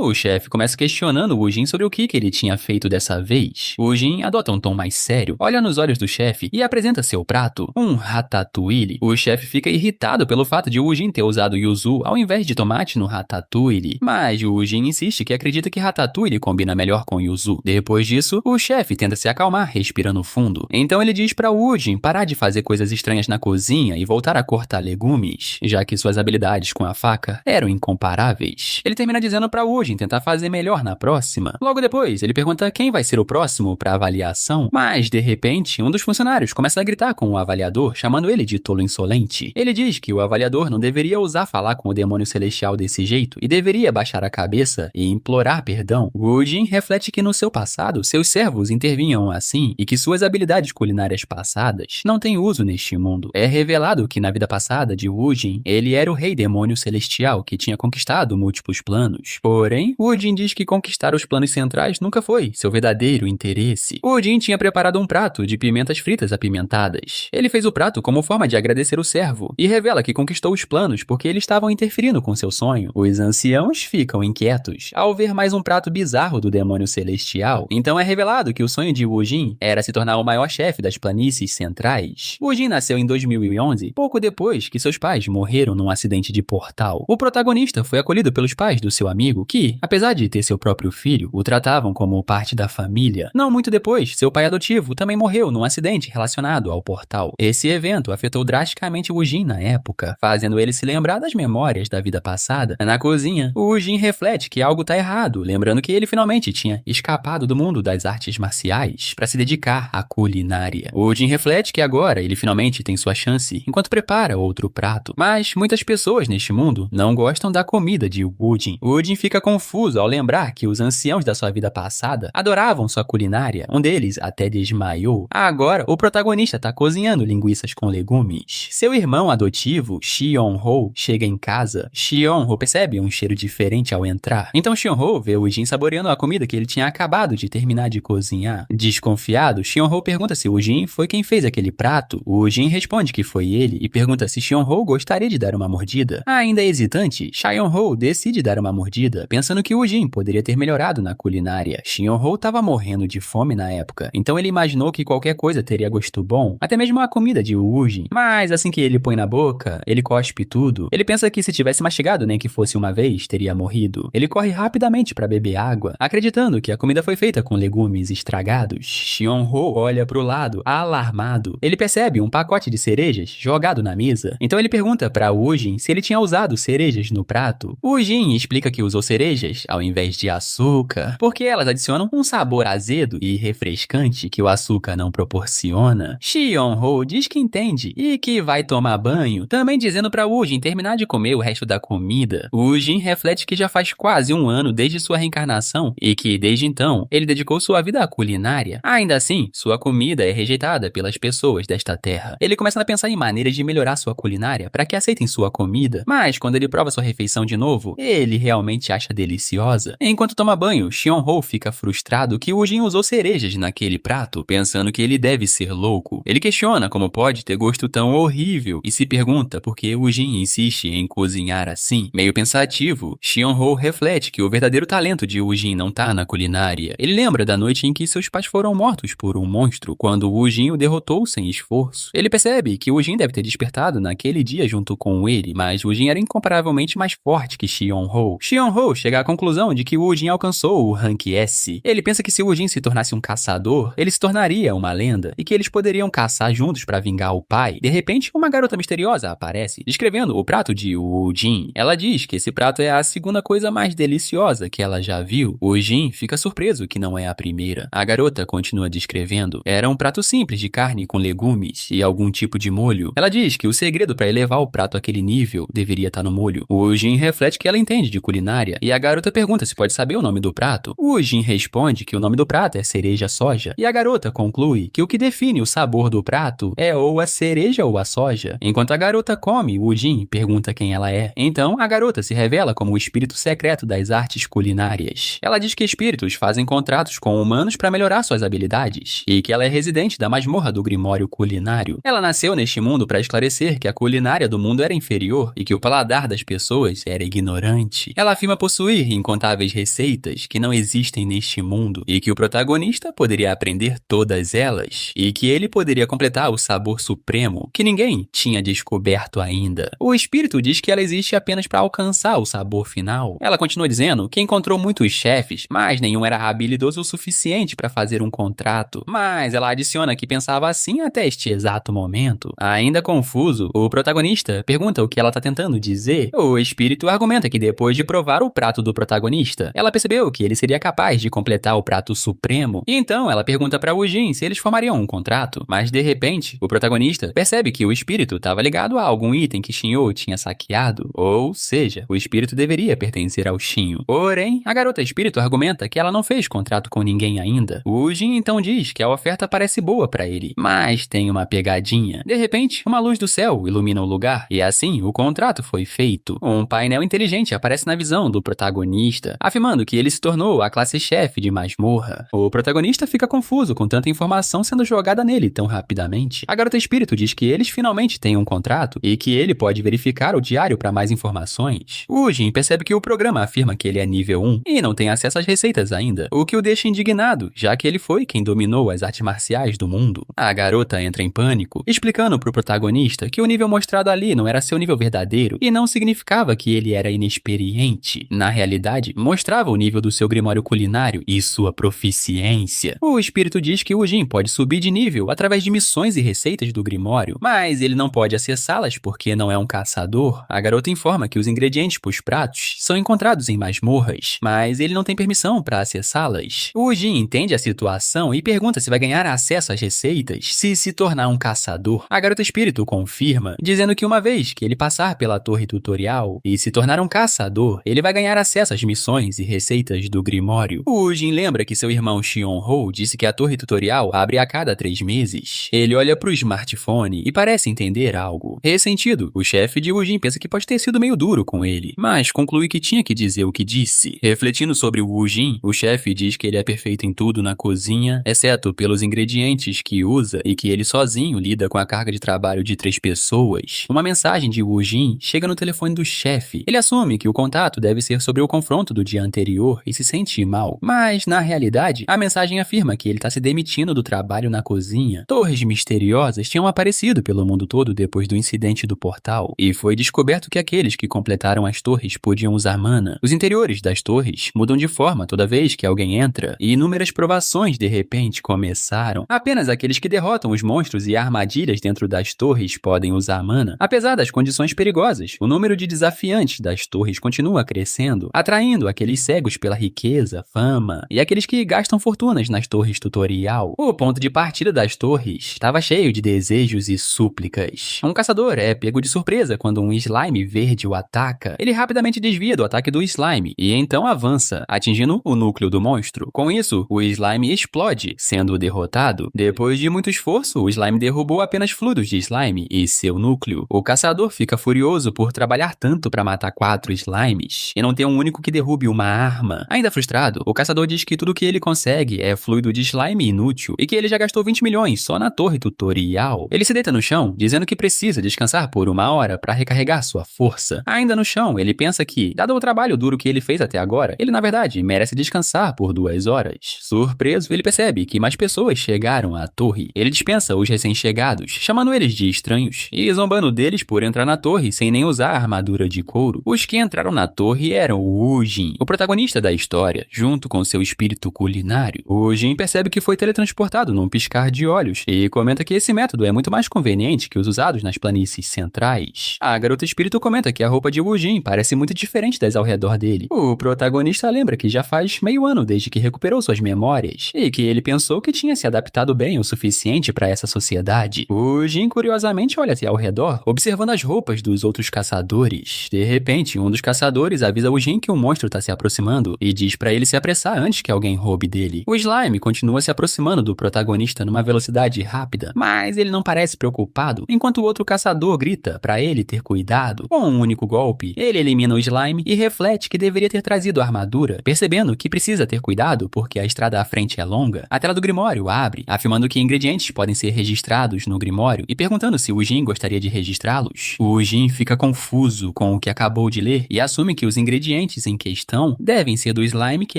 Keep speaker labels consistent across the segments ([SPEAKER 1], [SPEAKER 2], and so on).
[SPEAKER 1] O chefe começa questionando o Jin sobre o que ele tinha feito dessa vez. O Jin adota um tom mais sério, olha nos olhos do chefe e apresenta seu prato, um ratatouille. O chefe fica irritado pelo fato de o Jin ter usado yuzu ao invés de tomate no ratatouille, mas o Jin insiste que acredita que ratatouille combina melhor com yuzu. Depois disso, o chefe tenta se acalmar respirando fundo. Então ele diz para o Jin parar de fazer coisas estranhas na cozinha e voltar a cortar legumes, já que suas habilidades com a faca eram incomparáveis. Ele termina dizendo para o Jin tentar fazer melhor na próxima. Logo depois, ele pergunta quem vai ser o próximo para avaliação, mas de repente, um dos funcionários começa a gritar com o avaliador, chamando ele de tolo insolente. Ele diz que o avaliador não deveria ousar falar com o demônio celestial desse jeito e deveria baixar a cabeça e implorar perdão. O Jin reflete que no seu passado, seus servos intervinham assim e que suas habilidades culinárias passadas não têm uso neste mundo. É revelado que na vida passada de Jin, ele era o rei demônio celestial que tinha conquistado múltiplos planos. Porém, Jin diz que conquistar os planos centrais nunca foi seu verdadeiro interesse. Jin tinha preparado um prato de pimentas fritas apimentadas. Ele fez o prato como forma de agradecer o servo e revela que conquistou os planos porque eles estavam interferindo com seu sonho. Os anciãos ficam inquietos ao ver mais um prato bizarro do demônio celestial. Então é revelado que o sonho de Jin era se tornar o maior chefe das planícies centrais. Jin nasceu em 2011, pouco depois que seus pais morreram num acidente de portal. O protagonista foi acolhido pelos pais do seu amigo que, apesar de ter seu próprio filho, o tratavam como parte da família. Não muito depois, seu pai adotivo também morreu num acidente relacionado ao portal. Esse evento afetou drasticamente Jin na época, fazendo ele se lembrar das memórias da vida passada. Na cozinha, Jin reflete que algo tá errado, lembrando que ele finalmente tinha escapado do mundo das artes marciais para se dedicar à culinária. Jin reflete que agora ele finalmente tem sua chance enquanto prepara outro prato. Mas muitas pessoas neste mundo não gostam da comida de Jin. Jin fica confuso ao lembrar que os anciãos da sua vida passada adoravam sua culinária. Um deles até desmaiou. Agora, o protagonista tá cozinhando linguiças com legumes. Seu irmão adotivo, Xion-ho, chega em casa. Xion-ho percebe um cheiro diferente ao entrar. Então Xion-ho vê o Jin saboreando a comida que ele tinha acabado de terminar de cozinhar. Desconfiado, Xion-ho pergunta se o Jin foi quem fez aquele prato. O Jin responde que foi ele e pergunta se Xion-ho gostaria de dar uma mordida. Ainda hesitante, Xion-ho decide dar uma mordida, pensando que o Jin poderia ter melhorado na culinária. Xion-ho estava morrendo de fome na época, então ele imaginou que qualquer coisa teria gosto bom, até mesmo a comida de Jin. Mas assim que ele põe na boca, ele cospe tudo. Ele pensa que se tivesse mastigado nem que fosse uma vez, teria morrido. Ele corre rapidamente para beber água, acreditando que a comida foi feita com legumes estragados. Xion-ho olha pro lado, alarmado. Ele percebe um pacote de cerejas jogado na mesa. Então ele pergunta para Jin se ele tinha usado cerejas no prato. Jin explica que usou cerejas ao invés de açúcar, porque elas adicionam um sabor azedo e refrescante que o açúcar não proporciona. Xion-ho diz que entende e que vai tomar banho, também dizendo para Jin terminar de comer o resto da comida. Jin reflete que já faz quase um ano desde sua reencarnação e que, desde então, ele dedicou sua vida à culinária. Ainda assim, sua comida é rejeitada pelas pessoas desta terra. Ele começa a pensar em maneiras de melhorar sua culinária para que aceitem sua comida, mas quando ele prova sua refeição de novo, ele realmente acha deliciosa. Enquanto toma banho, Xion-ho fica frustrado que Jin usou cerejas naquele prato, pensando que ele deve ser louco. Ele questiona como pode ter gosto tão horrível e se pergunta por que Jin insiste em cozinhar assim. Meio pensativo, Xion-ho reflete que o verdadeiro talento de Jin não tá na culinária. Ele lembra da noite em que seus pais foram mortos por um monstro, quando Jin o derrotou sem esforço. Ele percebe que Jin deve ter despertado naquele dia junto com ele, mas Jin era incomparavelmente mais forte que Xion-ho. Xion-ho chega à conclusão de que Jin alcançou o Rank S. Ele pensa que se Jin se tornasse um caçador, ele se tornaria uma lenda e que eles poderiam caçar juntos para vingar o pai. De repente, uma garota misteriosa aparece, descrevendo o prato de Jin. Ela diz que esse prato é a segunda coisa mais deliciosa que ela já viu. Jin fica surpreso que não é a primeira. A garota continua descrevendo. Era um prato simples de carne com legumes e algum tipo de molho. Ela diz que o segredo para elevar o prato àquele nível deveria estar no molho. Jin reflete que ela entende de culinária e a garota pergunta se pode saber o nome do prato. Jin responde que o nome do prato é cereja soja e a garota conclui que o que define o sabor do prato é ou a cereja ou a soja. Enquanto a garota come, Jin pergunta quem ela é. Então, a garota se revela como o espírito secreto das artes culinárias. Ela diz que espíritos fazem contratos com humanos para melhorar suas habilidades e que ela é residente da masmorra do Grimório Culinário. Ela nasceu neste mundo para esclarecer que a culinária do mundo era inferior e que o paladar das pessoas era ignorante. Ela afirma possuir possuir incontáveis receitas que não existem neste mundo e que o protagonista poderia aprender todas elas e que ele poderia completar o sabor supremo que ninguém tinha descoberto ainda. O espírito diz que ela existe apenas para alcançar o sabor final. Ela continua dizendo que encontrou muitos chefes, mas nenhum era habilidoso o suficiente para fazer um contrato. Mas ela adiciona que pensava assim até este exato momento. Ainda confuso, o protagonista pergunta o que ela está tentando dizer. O espírito argumenta que depois de provar o prato do protagonista, ela percebeu que ele seria capaz de completar o prato supremo. E então ela pergunta para Wujin se eles formariam um contrato. Mas de repente, o protagonista percebe que o espírito estava ligado a algum item que Shinyo tinha saqueado. Ou seja, o espírito deveria pertencer ao Shinyo. Porém, a garota espírito argumenta que ela não fez contrato com ninguém ainda. Wujin então diz que a oferta parece boa para ele, mas tem uma pegadinha. De repente, uma luz do céu ilumina o lugar e assim o contrato foi feito. Um painel inteligente aparece na visão do protagonista, afirmando que ele se tornou a classe-chefe de masmorra. O protagonista fica confuso com tanta informação sendo jogada nele tão rapidamente. A garota espírito diz que eles finalmente têm um contrato e que ele pode verificar o diário para mais informações. Wujin percebe que o programa afirma que ele é nível 1 e não tem acesso às receitas ainda, o que o deixa indignado, já que ele foi quem dominou as artes marciais do mundo. A garota entra em pânico, explicando pro protagonista que o nível mostrado ali não era seu nível verdadeiro e não significava que ele era inexperiente. Na realidade, mostrava o nível do seu grimório culinário e sua proficiência. O espírito diz que Wujin pode subir de nível através de missões e receitas do grimório, mas ele não pode acessá-las porque não é um caçador. A garota informa que os ingredientes para os pratos são encontrados em masmorras, mas ele não tem permissão para acessá-las. Wujin entende a situação e pergunta se vai ganhar acesso às receitas se tornar um caçador. A garota espírito confirma, dizendo que uma vez que ele passar pela torre tutorial e se tornar um caçador, ele vai ganhar acesso às missões e receitas do grimório. Wujin lembra que seu irmão Xion-Ho disse que a torre tutorial abre a cada 3 meses. Ele olha pro smartphone e parece entender algo. Ressentido, o chefe de Wujin pensa que pode ter sido meio duro com ele, mas conclui que tinha que dizer o que disse. Refletindo sobre o Wujin, o chefe diz que ele é perfeito em tudo na cozinha, exceto pelos ingredientes que usa e que ele sozinho lida com a carga de trabalho de 3 pessoas. Uma mensagem de Wujin chega no telefone do chefe. Ele assume que o contato deve ser sobre o confronto do dia anterior e se sente mal. Mas, na realidade, a mensagem afirma que ele está se demitindo do trabalho na cozinha. Torres misteriosas tinham aparecido pelo mundo todo depois do incidente do portal, e foi descoberto que aqueles que completaram as torres podiam usar mana. Os interiores das torres mudam de forma toda vez que alguém entra, e inúmeras provações de repente começaram. Apenas aqueles que derrotam os monstros e armadilhas dentro das torres podem usar mana. Apesar das condições perigosas, o número de desafiantes das torres continua crescendo, atraindo aqueles cegos pela riqueza, fama e aqueles que gastam fortunas nas torres tutorial. O ponto de partida das torres estava cheio de desejos e súplicas. Um caçador é pego de surpresa quando um slime verde o ataca. Ele rapidamente desvia do ataque do slime e então avança, atingindo o núcleo do monstro. Com isso, o slime explode, sendo derrotado. Depois de muito esforço, o slime derrubou apenas fluidos de slime e seu núcleo. O caçador fica furioso por trabalhar tanto para matar 4 slimes e não ter um único que derrube uma arma. Ainda frustrado, o caçador diz que tudo que ele consegue é fluido de slime inútil e que ele já gastou 20 milhões só na torre tutorial. Ele se deita no chão, dizendo que precisa descansar por 1 hora para recarregar sua força. Ainda no chão, ele pensa que, dado o trabalho duro que ele fez até agora, ele na verdade merece descansar por 2 horas. Surpreso, ele percebe que mais pessoas chegaram à torre. Ele dispensa os recém-chegados, chamando eles de estranhos e zombando deles por entrar na torre sem nem usar a armadura de couro. Os que entraram na torre eram o Wujin, o protagonista da história, junto com seu espírito culinário. Wujin percebe que foi teletransportado num piscar de olhos e comenta que esse método é muito mais conveniente que os usados nas planícies centrais. A garota espírito comenta que a roupa de Wujin parece muito diferente das ao redor dele. O protagonista lembra que já faz meio ano desde que recuperou suas memórias e que ele pensou que tinha se adaptado bem o suficiente para essa sociedade. Wujin curiosamente olha ao redor, observando as roupas dos outros caçadores. De repente, um dos caçadores avisa Wujin que um monstro está se aproximando e diz para ele se apressar antes que alguém roube dele. O slime continua se aproximando do protagonista numa velocidade rápida, mas ele não parece preocupado, enquanto o outro caçador grita para ele ter cuidado. Com um único golpe, ele elimina o slime e reflete que deveria ter trazido a armadura, percebendo que precisa ter cuidado porque a estrada à frente é longa. A tela do Grimório abre, afirmando que ingredientes podem ser registrados no Grimório e perguntando se Wujin gostaria de registrá-los. Wujin fica confuso com o que acabou de ler e assume que os ingredientes ingredientes em questão devem ser do slime que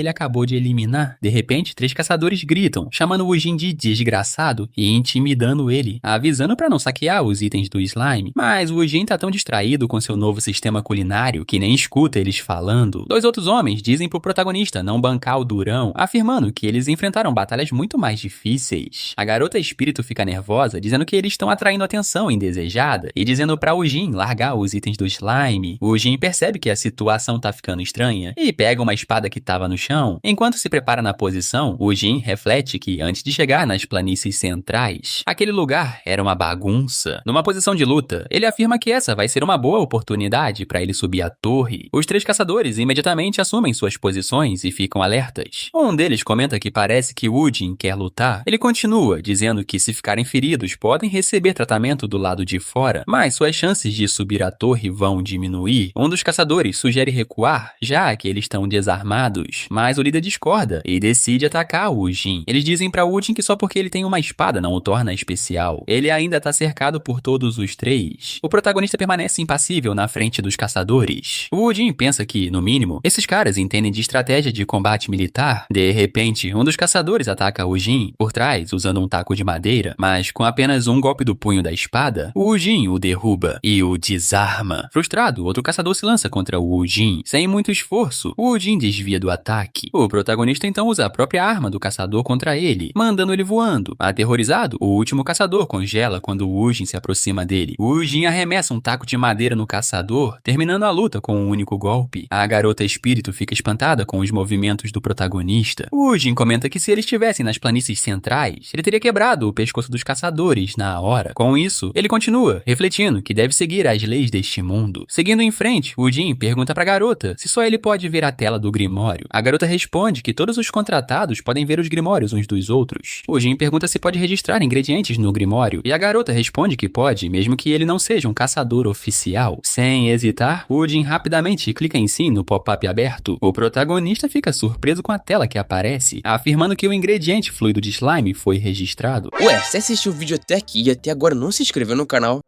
[SPEAKER 1] ele acabou de eliminar. De repente, 3 caçadores gritam, chamando o Jin de desgraçado e intimidando ele, avisando para não saquear os itens do slime. Mas o Jin tá tão distraído com seu novo sistema culinário que nem escuta eles falando. 2 outros homens dizem pro protagonista não bancar o durão, afirmando que eles enfrentaram batalhas muito mais difíceis. A garota espírito fica nervosa, dizendo que eles estão atraindo atenção indesejada e dizendo pra o Jin largar os itens do slime. O Jin percebe que a situação tá ficando estranha e pega uma espada que tava no chão. Enquanto se prepara na posição, o Jin reflete que antes de chegar nas planícies centrais, aquele lugar era uma bagunça. Numa posição de luta, ele afirma que essa vai ser uma boa oportunidade para ele subir a torre. Os 3 caçadores imediatamente assumem suas posições e ficam alertas. Um deles comenta que parece que o Jin quer lutar. Ele continua, dizendo que se ficarem feridos podem receber tratamento do lado de fora, mas suas chances de subir a torre vão diminuir. Um dos caçadores sugere recuar, já que eles estão desarmados, mas o líder discorda e decide atacar o Jin. Eles dizem para o Jin que só porque ele tem uma espada não o torna especial. Ele ainda tá cercado por todos os 3. O protagonista permanece impassível na frente dos caçadores. O Jin pensa que, no mínimo, esses caras entendem de estratégia de combate militar. De repente, um dos caçadores ataca o Jin por trás usando um taco de madeira, mas com apenas um golpe do punho da espada, o Jin o derruba e o desarma. Frustrado, outro caçador se lança contra o Jin. Sem muito esforço, o Jin desvia do ataque. O protagonista então usa a própria arma do caçador contra ele, mandando ele voando. Aterrorizado, o último caçador congela quando o Jin se aproxima dele. O Jin arremessa um taco de madeira no caçador, terminando a luta com um único golpe. A garota espírito fica espantada com os movimentos do protagonista. O Jin comenta que se eles estivessem nas planícies centrais, ele teria quebrado o pescoço dos caçadores na hora. Com isso, ele continua, refletindo que deve seguir as leis deste mundo. Seguindo em frente, o Jin pergunta pra garota se só ele pode ver a tela do grimório. A garota responde que todos os contratados podem ver os grimórios uns dos outros. O Jin pergunta se pode registrar ingredientes no grimório, e a garota responde que pode, mesmo que ele não seja um caçador oficial. Sem hesitar, o Jin rapidamente clica em sim no pop-up aberto. O protagonista fica surpreso com a tela que aparece, afirmando que o ingrediente fluido de slime foi registrado.
[SPEAKER 2] Ué, você assistiu o vídeo até aqui e até agora não se inscreveu no canal?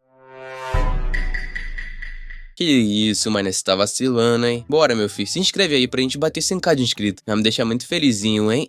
[SPEAKER 2] Que isso, mano, você tá vacilando, hein? Bora, meu filho, se inscreve aí pra gente bater 100k de inscrito. Vai me deixar muito felizinho, hein?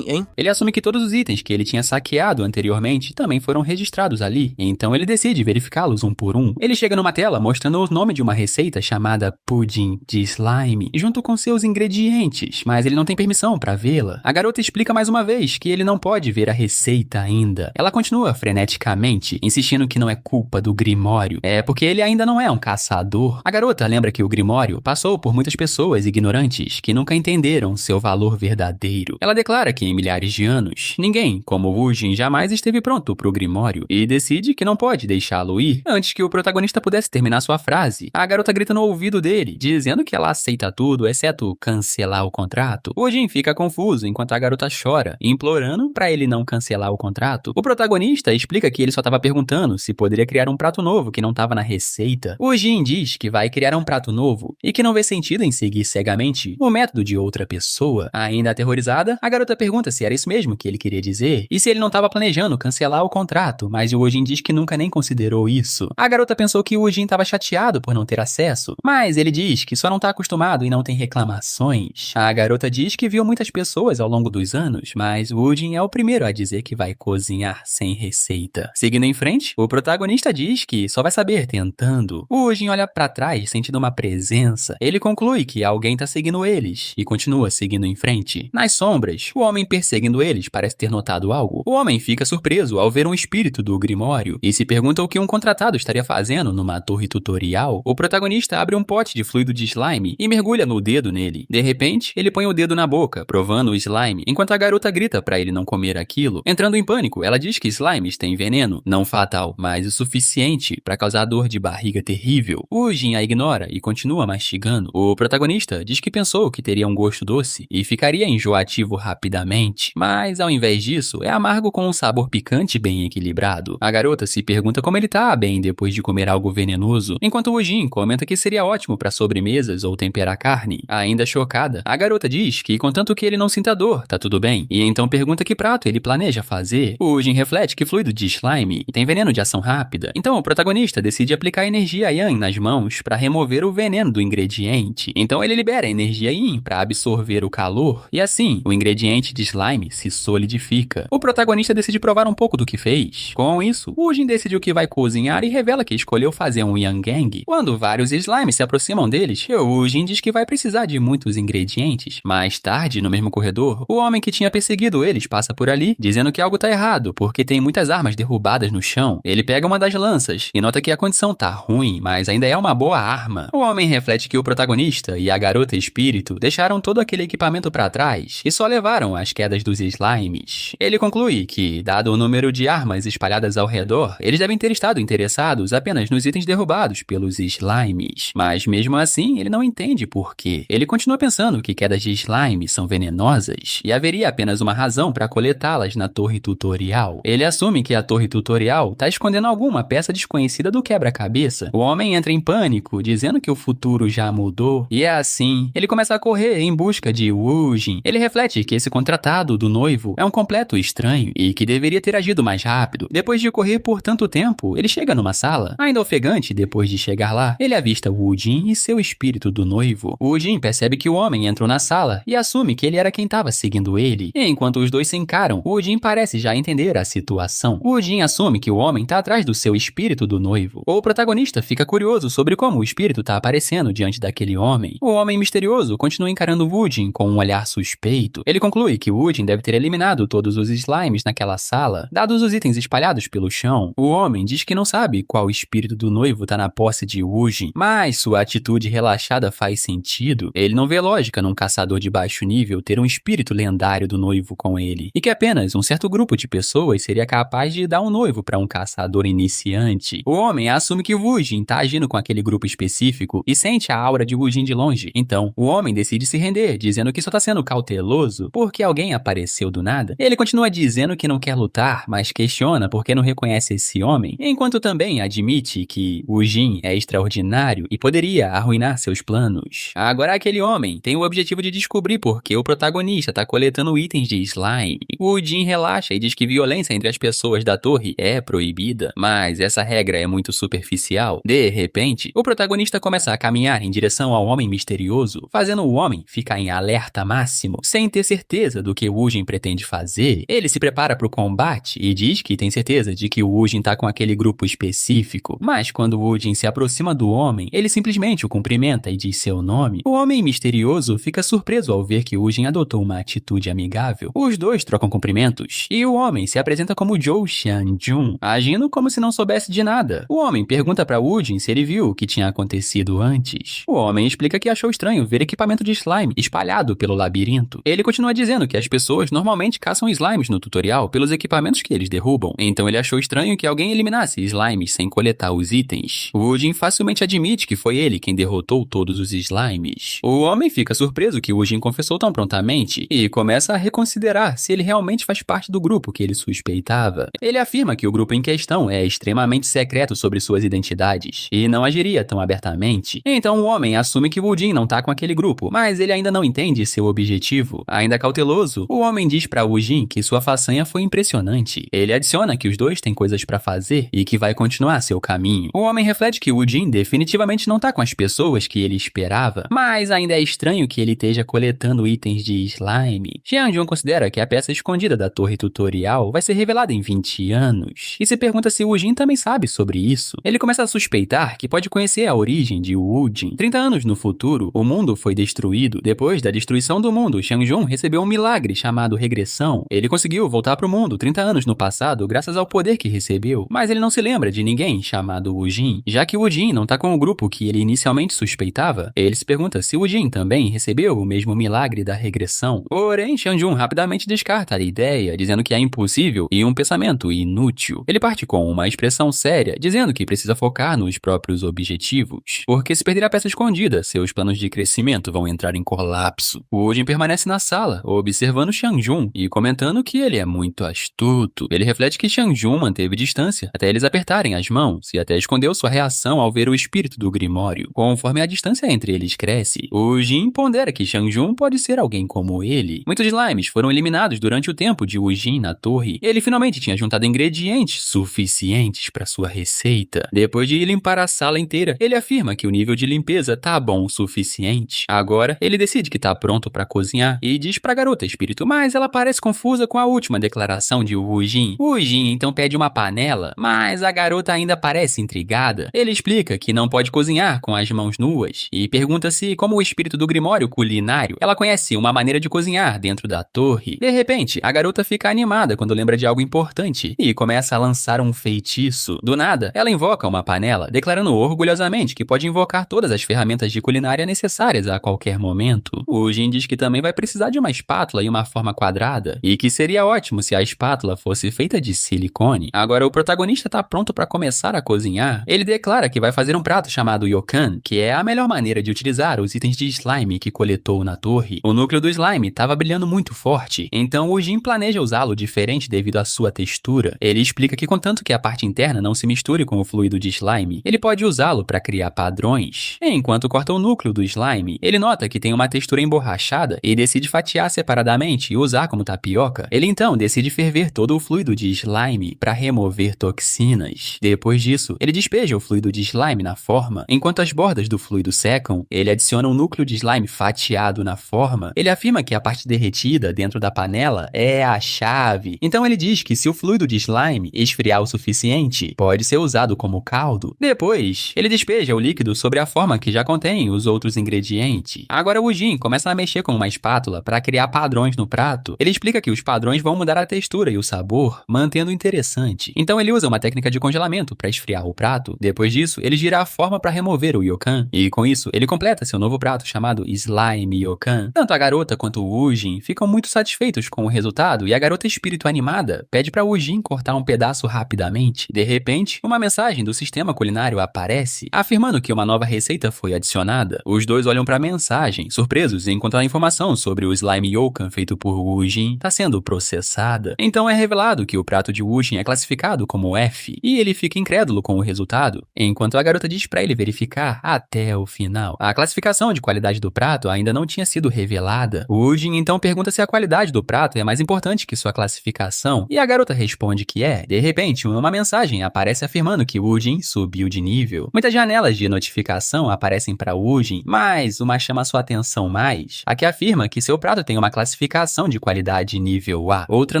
[SPEAKER 1] Ele assume que todos os itens que ele tinha saqueado anteriormente também foram registrados ali, então ele decide verificá-los um por um. Ele chega numa tela mostrando o nome de uma receita chamada pudim de slime, junto com seus ingredientes, mas ele não tem permissão pra vê-la. A garota explica mais uma vez que ele não pode ver a receita ainda. Ela continua freneticamente, insistindo que não é culpa do Grimório, é porque ele ainda não é um caçador. A garota lembra que o Grimório passou por muitas pessoas ignorantes que nunca entenderam seu valor verdadeiro. Ela declara que em milhares de anos, ninguém, como o Jin, jamais esteve pronto pro Grimório e decide que não pode deixá-lo ir. Antes que o protagonista pudesse terminar sua frase, a garota grita no ouvido dele, dizendo que ela aceita tudo, exceto cancelar o contrato. O Jin fica confuso enquanto a garota chora, implorando pra ele não cancelar o contrato. O protagonista explica que ele só estava perguntando se poderia criar um prato novo que não estava na receita. O Jin diz que vai criar um prato novo e que não vê sentido em seguir cegamente o método de outra pessoa. Ainda aterrorizada, a garota pergunta se era isso mesmo que ele queria dizer e se ele não estava planejando cancelar o contrato, mas o Jin diz que nunca nem considerou isso. A garota pensou que o Jin estava chateado por não ter acesso, mas ele diz que só não está acostumado e não tem reclamações. A garota diz que viu muitas pessoas ao longo dos anos, mas o Jin é o primeiro a dizer que vai cozinhar sem receita. Seguindo em frente, o protagonista diz que só vai saber tentando. O Jin olha pra trás, sentindo uma presença. Ele conclui que alguém tá seguindo eles e continua seguindo em frente. Nas sombras, o homem perseguindo eles parece ter notado algo. O homem fica surpreso ao ver um espírito do Grimório e se pergunta o que um contratado estaria fazendo numa torre tutorial. O protagonista abre um pote de fluido de slime e mergulha no dedo nele. De repente, ele põe o dedo na boca, provando o slime, enquanto a garota grita pra ele não comer aquilo. Entrando em pânico, ela diz que slimes têm veneno, não fatal, mas o suficiente pra causar dor de barriga terrível. O Jin a ignora e continua mastigando. O protagonista diz que pensou que teria um gosto doce e ficaria enjoativo rapidamente, mas ao invés disso, é amargo com um sabor picante bem equilibrado. A garota se pergunta como ele tá bem depois de comer algo venenoso, enquanto o Jin comenta que seria ótimo para sobremesas ou temperar carne. Ainda chocada, a garota diz que contanto que ele não sinta dor, tá tudo bem, e então pergunta que prato ele planeja fazer. O Jin reflete que fluido de slime tem veneno de ação rápida, então o protagonista decide aplicar energia Yang nas mãos mãos para remover o veneno do ingrediente. Então ele libera energia Yin para absorver o calor, e assim, o ingrediente de slime se solidifica. O protagonista decide provar um pouco do que fez. Com isso, Wujin decide o que vai cozinhar e revela que escolheu fazer um Yangang. Quando vários slimes se aproximam deles, Wujin diz que vai precisar de muitos ingredientes. Mais tarde, no mesmo corredor, o homem que tinha perseguido eles passa por ali, dizendo que algo tá errado, porque tem muitas armas derrubadas no chão. Ele pega uma das lanças e nota que a condição tá ruim, mas ainda é uma boa arma. O homem reflete que o protagonista e a garota espírito deixaram todo aquele equipamento para trás e só levaram as quedas dos slimes. Ele conclui que, dado o número de armas espalhadas ao redor, eles devem ter estado interessados apenas nos itens derrubados pelos slimes. Mas mesmo assim, ele não entende por quê. Ele continua pensando que quedas de slime são venenosas e haveria apenas uma razão para coletá-las na torre tutorial. Ele assume que a torre tutorial tá escondendo alguma peça desconhecida do quebra-cabeça. O homem entra em pânico, dizendo que o futuro já mudou, e é assim, ele começa a correr em busca de Wujin. Ele reflete que esse contratado do noivo é um completo estranho e que deveria ter agido mais rápido. Depois de correr por tanto tempo, ele chega numa sala. Ainda ofegante, depois de chegar lá, ele avista Wujin e seu espírito do noivo. Wujin percebe que o homem entrou na sala e assume que ele era quem estava seguindo ele. E enquanto os dois se encaram, Wujin parece já entender a situação. Wujin assume que o homem tá atrás do seu espírito do noivo. O protagonista fica curioso sobre como o espírito tá aparecendo diante daquele homem. O homem misterioso continua encarando Wujin com um olhar suspeito. Ele conclui que Wujin deve ter eliminado todos os slimes naquela sala, dados os itens espalhados pelo chão. O homem diz que não sabe qual espírito do noivo tá na posse de Wujin, mas sua atitude relaxada faz sentido. Ele não vê lógica num caçador de baixo nível ter um espírito lendário do noivo com ele, e que apenas um certo grupo de pessoas seria capaz de dar um noivo para um caçador iniciante. O homem assume que Wujin tá agindo com aquele grupo específico e sente a aura de Wujin de longe. Então, o homem decide se render, dizendo que só tá sendo cauteloso porque alguém apareceu do nada. Ele continua dizendo que não quer lutar, mas questiona porque não reconhece esse homem, enquanto também admite que Wujin é extraordinário e poderia arruinar seus planos. Agora aquele homem tem o objetivo de descobrir por que o protagonista tá coletando itens de slime. Wujin relaxa e diz que violência entre as pessoas da torre é proibida, mas essa regra é muito superficial. De repente, o protagonista começa a caminhar em direção ao homem misterioso, fazendo o homem ficar em alerta máximo, sem ter certeza do que Wujin pretende fazer. Ele se prepara para o combate e diz que tem certeza de que o Wujin tá com aquele grupo específico, mas quando Wujin se aproxima do homem, ele simplesmente o cumprimenta e diz seu nome. O homem misterioso fica surpreso ao ver que Wujin adotou uma atitude amigável. Os dois trocam cumprimentos e o homem se apresenta como Zhou Xianjun, agindo como se não soubesse de nada. O homem pergunta para Wujin se ele viu o que tinha acontecido antes. O homem explica que achou estranho ver equipamento de slime espalhado pelo labirinto. Ele continua dizendo que as pessoas normalmente caçam slimes no tutorial pelos equipamentos que eles derrubam, então ele achou estranho que alguém eliminasse slimes sem coletar os itens. Wujin facilmente admite que foi ele quem derrotou todos os slimes. O homem fica surpreso que Wujin confessou tão prontamente e começa a reconsiderar se ele realmente faz parte do grupo que ele suspeitava. Ele afirma que o grupo em questão é extremamente secreto sobre suas identidades e não agiria tão abertamente. Então o homem assume que Wujin não tá com aquele grupo, mas ele ainda não entende seu objetivo. Ainda cauteloso, o homem diz pra Wujin que sua façanha foi impressionante. Ele adiciona que os dois têm coisas pra fazer e que vai continuar seu caminho. O homem reflete que Wujin definitivamente não tá com as pessoas que ele esperava, mas ainda é estranho que ele esteja coletando itens de slime. Xianjun considera que a peça escondida da torre tutorial vai ser revelada em 20 anos, e se pergunta se Wujin também sabe sobre isso. Ele começa a suspeitar que pode conhecer a origem de Wujin. 30 anos no futuro, o mundo foi destruído. Depois da destruição do mundo, Xianjun recebeu um milagre chamado regressão. Ele conseguiu voltar pro mundo 30 anos no passado graças ao poder que recebeu, mas ele não se lembra de ninguém chamado Wujin. Já que Wujin não tá com o grupo que ele inicialmente suspeitava, ele se pergunta se Wujin também recebeu o mesmo milagre da regressão. Porém, Xianjun rapidamente descarta a ideia, dizendo que é impossível e um pensamento inútil. Ele parte com uma expressão séria, dizendo que precisa focar nos próprios objetivos, porque se perder a peça escondida, seus planos de crescimento vão entrar em colapso. Wujin permanece na sala, observando Xianjun e comentando que ele é muito astuto. Ele reflete que Xianjun manteve distância até eles apertarem as mãos e até escondeu sua reação ao ver o espírito do Grimório. Conforme a distância entre eles cresce, Wujin pondera que Xianjun pode ser alguém como ele. Muitos slimes foram eliminados durante o tempo de Wujin na torre. Ele finalmente tinha juntado ingredientes suficientes para sua receita. Depois de limpar a sala inteira, ele afirma que o nível de limpeza tá bom o suficiente. Agora, ele decide que tá pronto pra cozinhar e diz pra garota espírito, mas ela parece confusa com a última declaração de Woo-jin. Woo-jin então pede uma panela, mas a garota ainda parece intrigada. Ele explica que não pode cozinhar com as mãos nuas e pergunta se, como o espírito do Grimório culinário, ela conhece uma maneira de cozinhar dentro da torre. De repente, a garota fica animada quando lembra de algo importante e começa a lançar um feitiço. Do nada, ela invoca uma panela, declarando orgulhosamente que pode invocar todas as ferramentas de culinária necessárias a qualquer momento. O Jin diz que também vai precisar de uma espátula e uma forma quadrada, e que seria ótimo se a espátula fosse feita de silicone. Agora o protagonista tá pronto para começar a cozinhar. Ele declara que vai fazer um prato chamado Yokan, que é a melhor maneira de utilizar os itens de slime que coletou na torre. O núcleo do slime estava brilhando muito forte, então o Jin planeja usá-lo diferente devido à sua textura. Ele explica que contanto que a parte interna não se misture com o fluido de slime, ele pode usá-lo para criar padrões. Enquanto corta o núcleo do slime, ele nota que tem uma textura emborrachada e decide fatiar separadamente e usar como tapioca. Ele então decide ferver todo o fluido de slime para remover toxinas. Depois disso, ele despeja o fluido de slime na forma. Enquanto as bordas do fluido secam, ele adiciona um núcleo de slime fatiado na forma. Ele afirma que a parte derretida dentro da panela é a chave. Então ele diz que se o fluido de slime esfriar o suficiente, pode ser usado como caldo. Depois, ele despeja o líquido sobre a forma que já contém os outros ingredientes. Agora o Jin começa a mexer com uma espátula para criar padrões no prato. Ele explica que os padrões vão mudar a textura e o sabor, mantendo interessante. Então ele usa uma técnica de congelamento para esfriar o prato. Depois disso, ele gira a forma para remover o Yokan, e com isso, ele completa seu novo prato chamado Slime Yokan. Tanto a garota quanto o Woo-jin ficam muito satisfeitos com o resultado, e a garota espírito animada pede para Woo-jin cortar um pedaço rapidamente. De repente, uma mensagem do sistema culinário aparece, afirmando que uma nova receita foi adicionada. Os dois olham para a mensagem, surpresos enquanto a informação sobre o Slime Yokan feito por Woo-jin está sendo processada. Então é revelado que o prato de Woo-jin é classificado como F, e ele fica incrédulo com o resultado, enquanto a garota diz para ele verificar até o final. A classificação de qualidade do prato ainda não tinha sido revelada. Woo-jin então pergunta se a qualidade do prato é mais importante que sua classificação, e a garota responde que é. De repente, uma mensagem aparece afirmando que Woo-jin subiu de nível. Muitas janelas de notificação aparecem para Woo-jin, mas uma chama sua atenção mais, a que afirma que seu prato tem uma classificação de qualidade nível A. Outra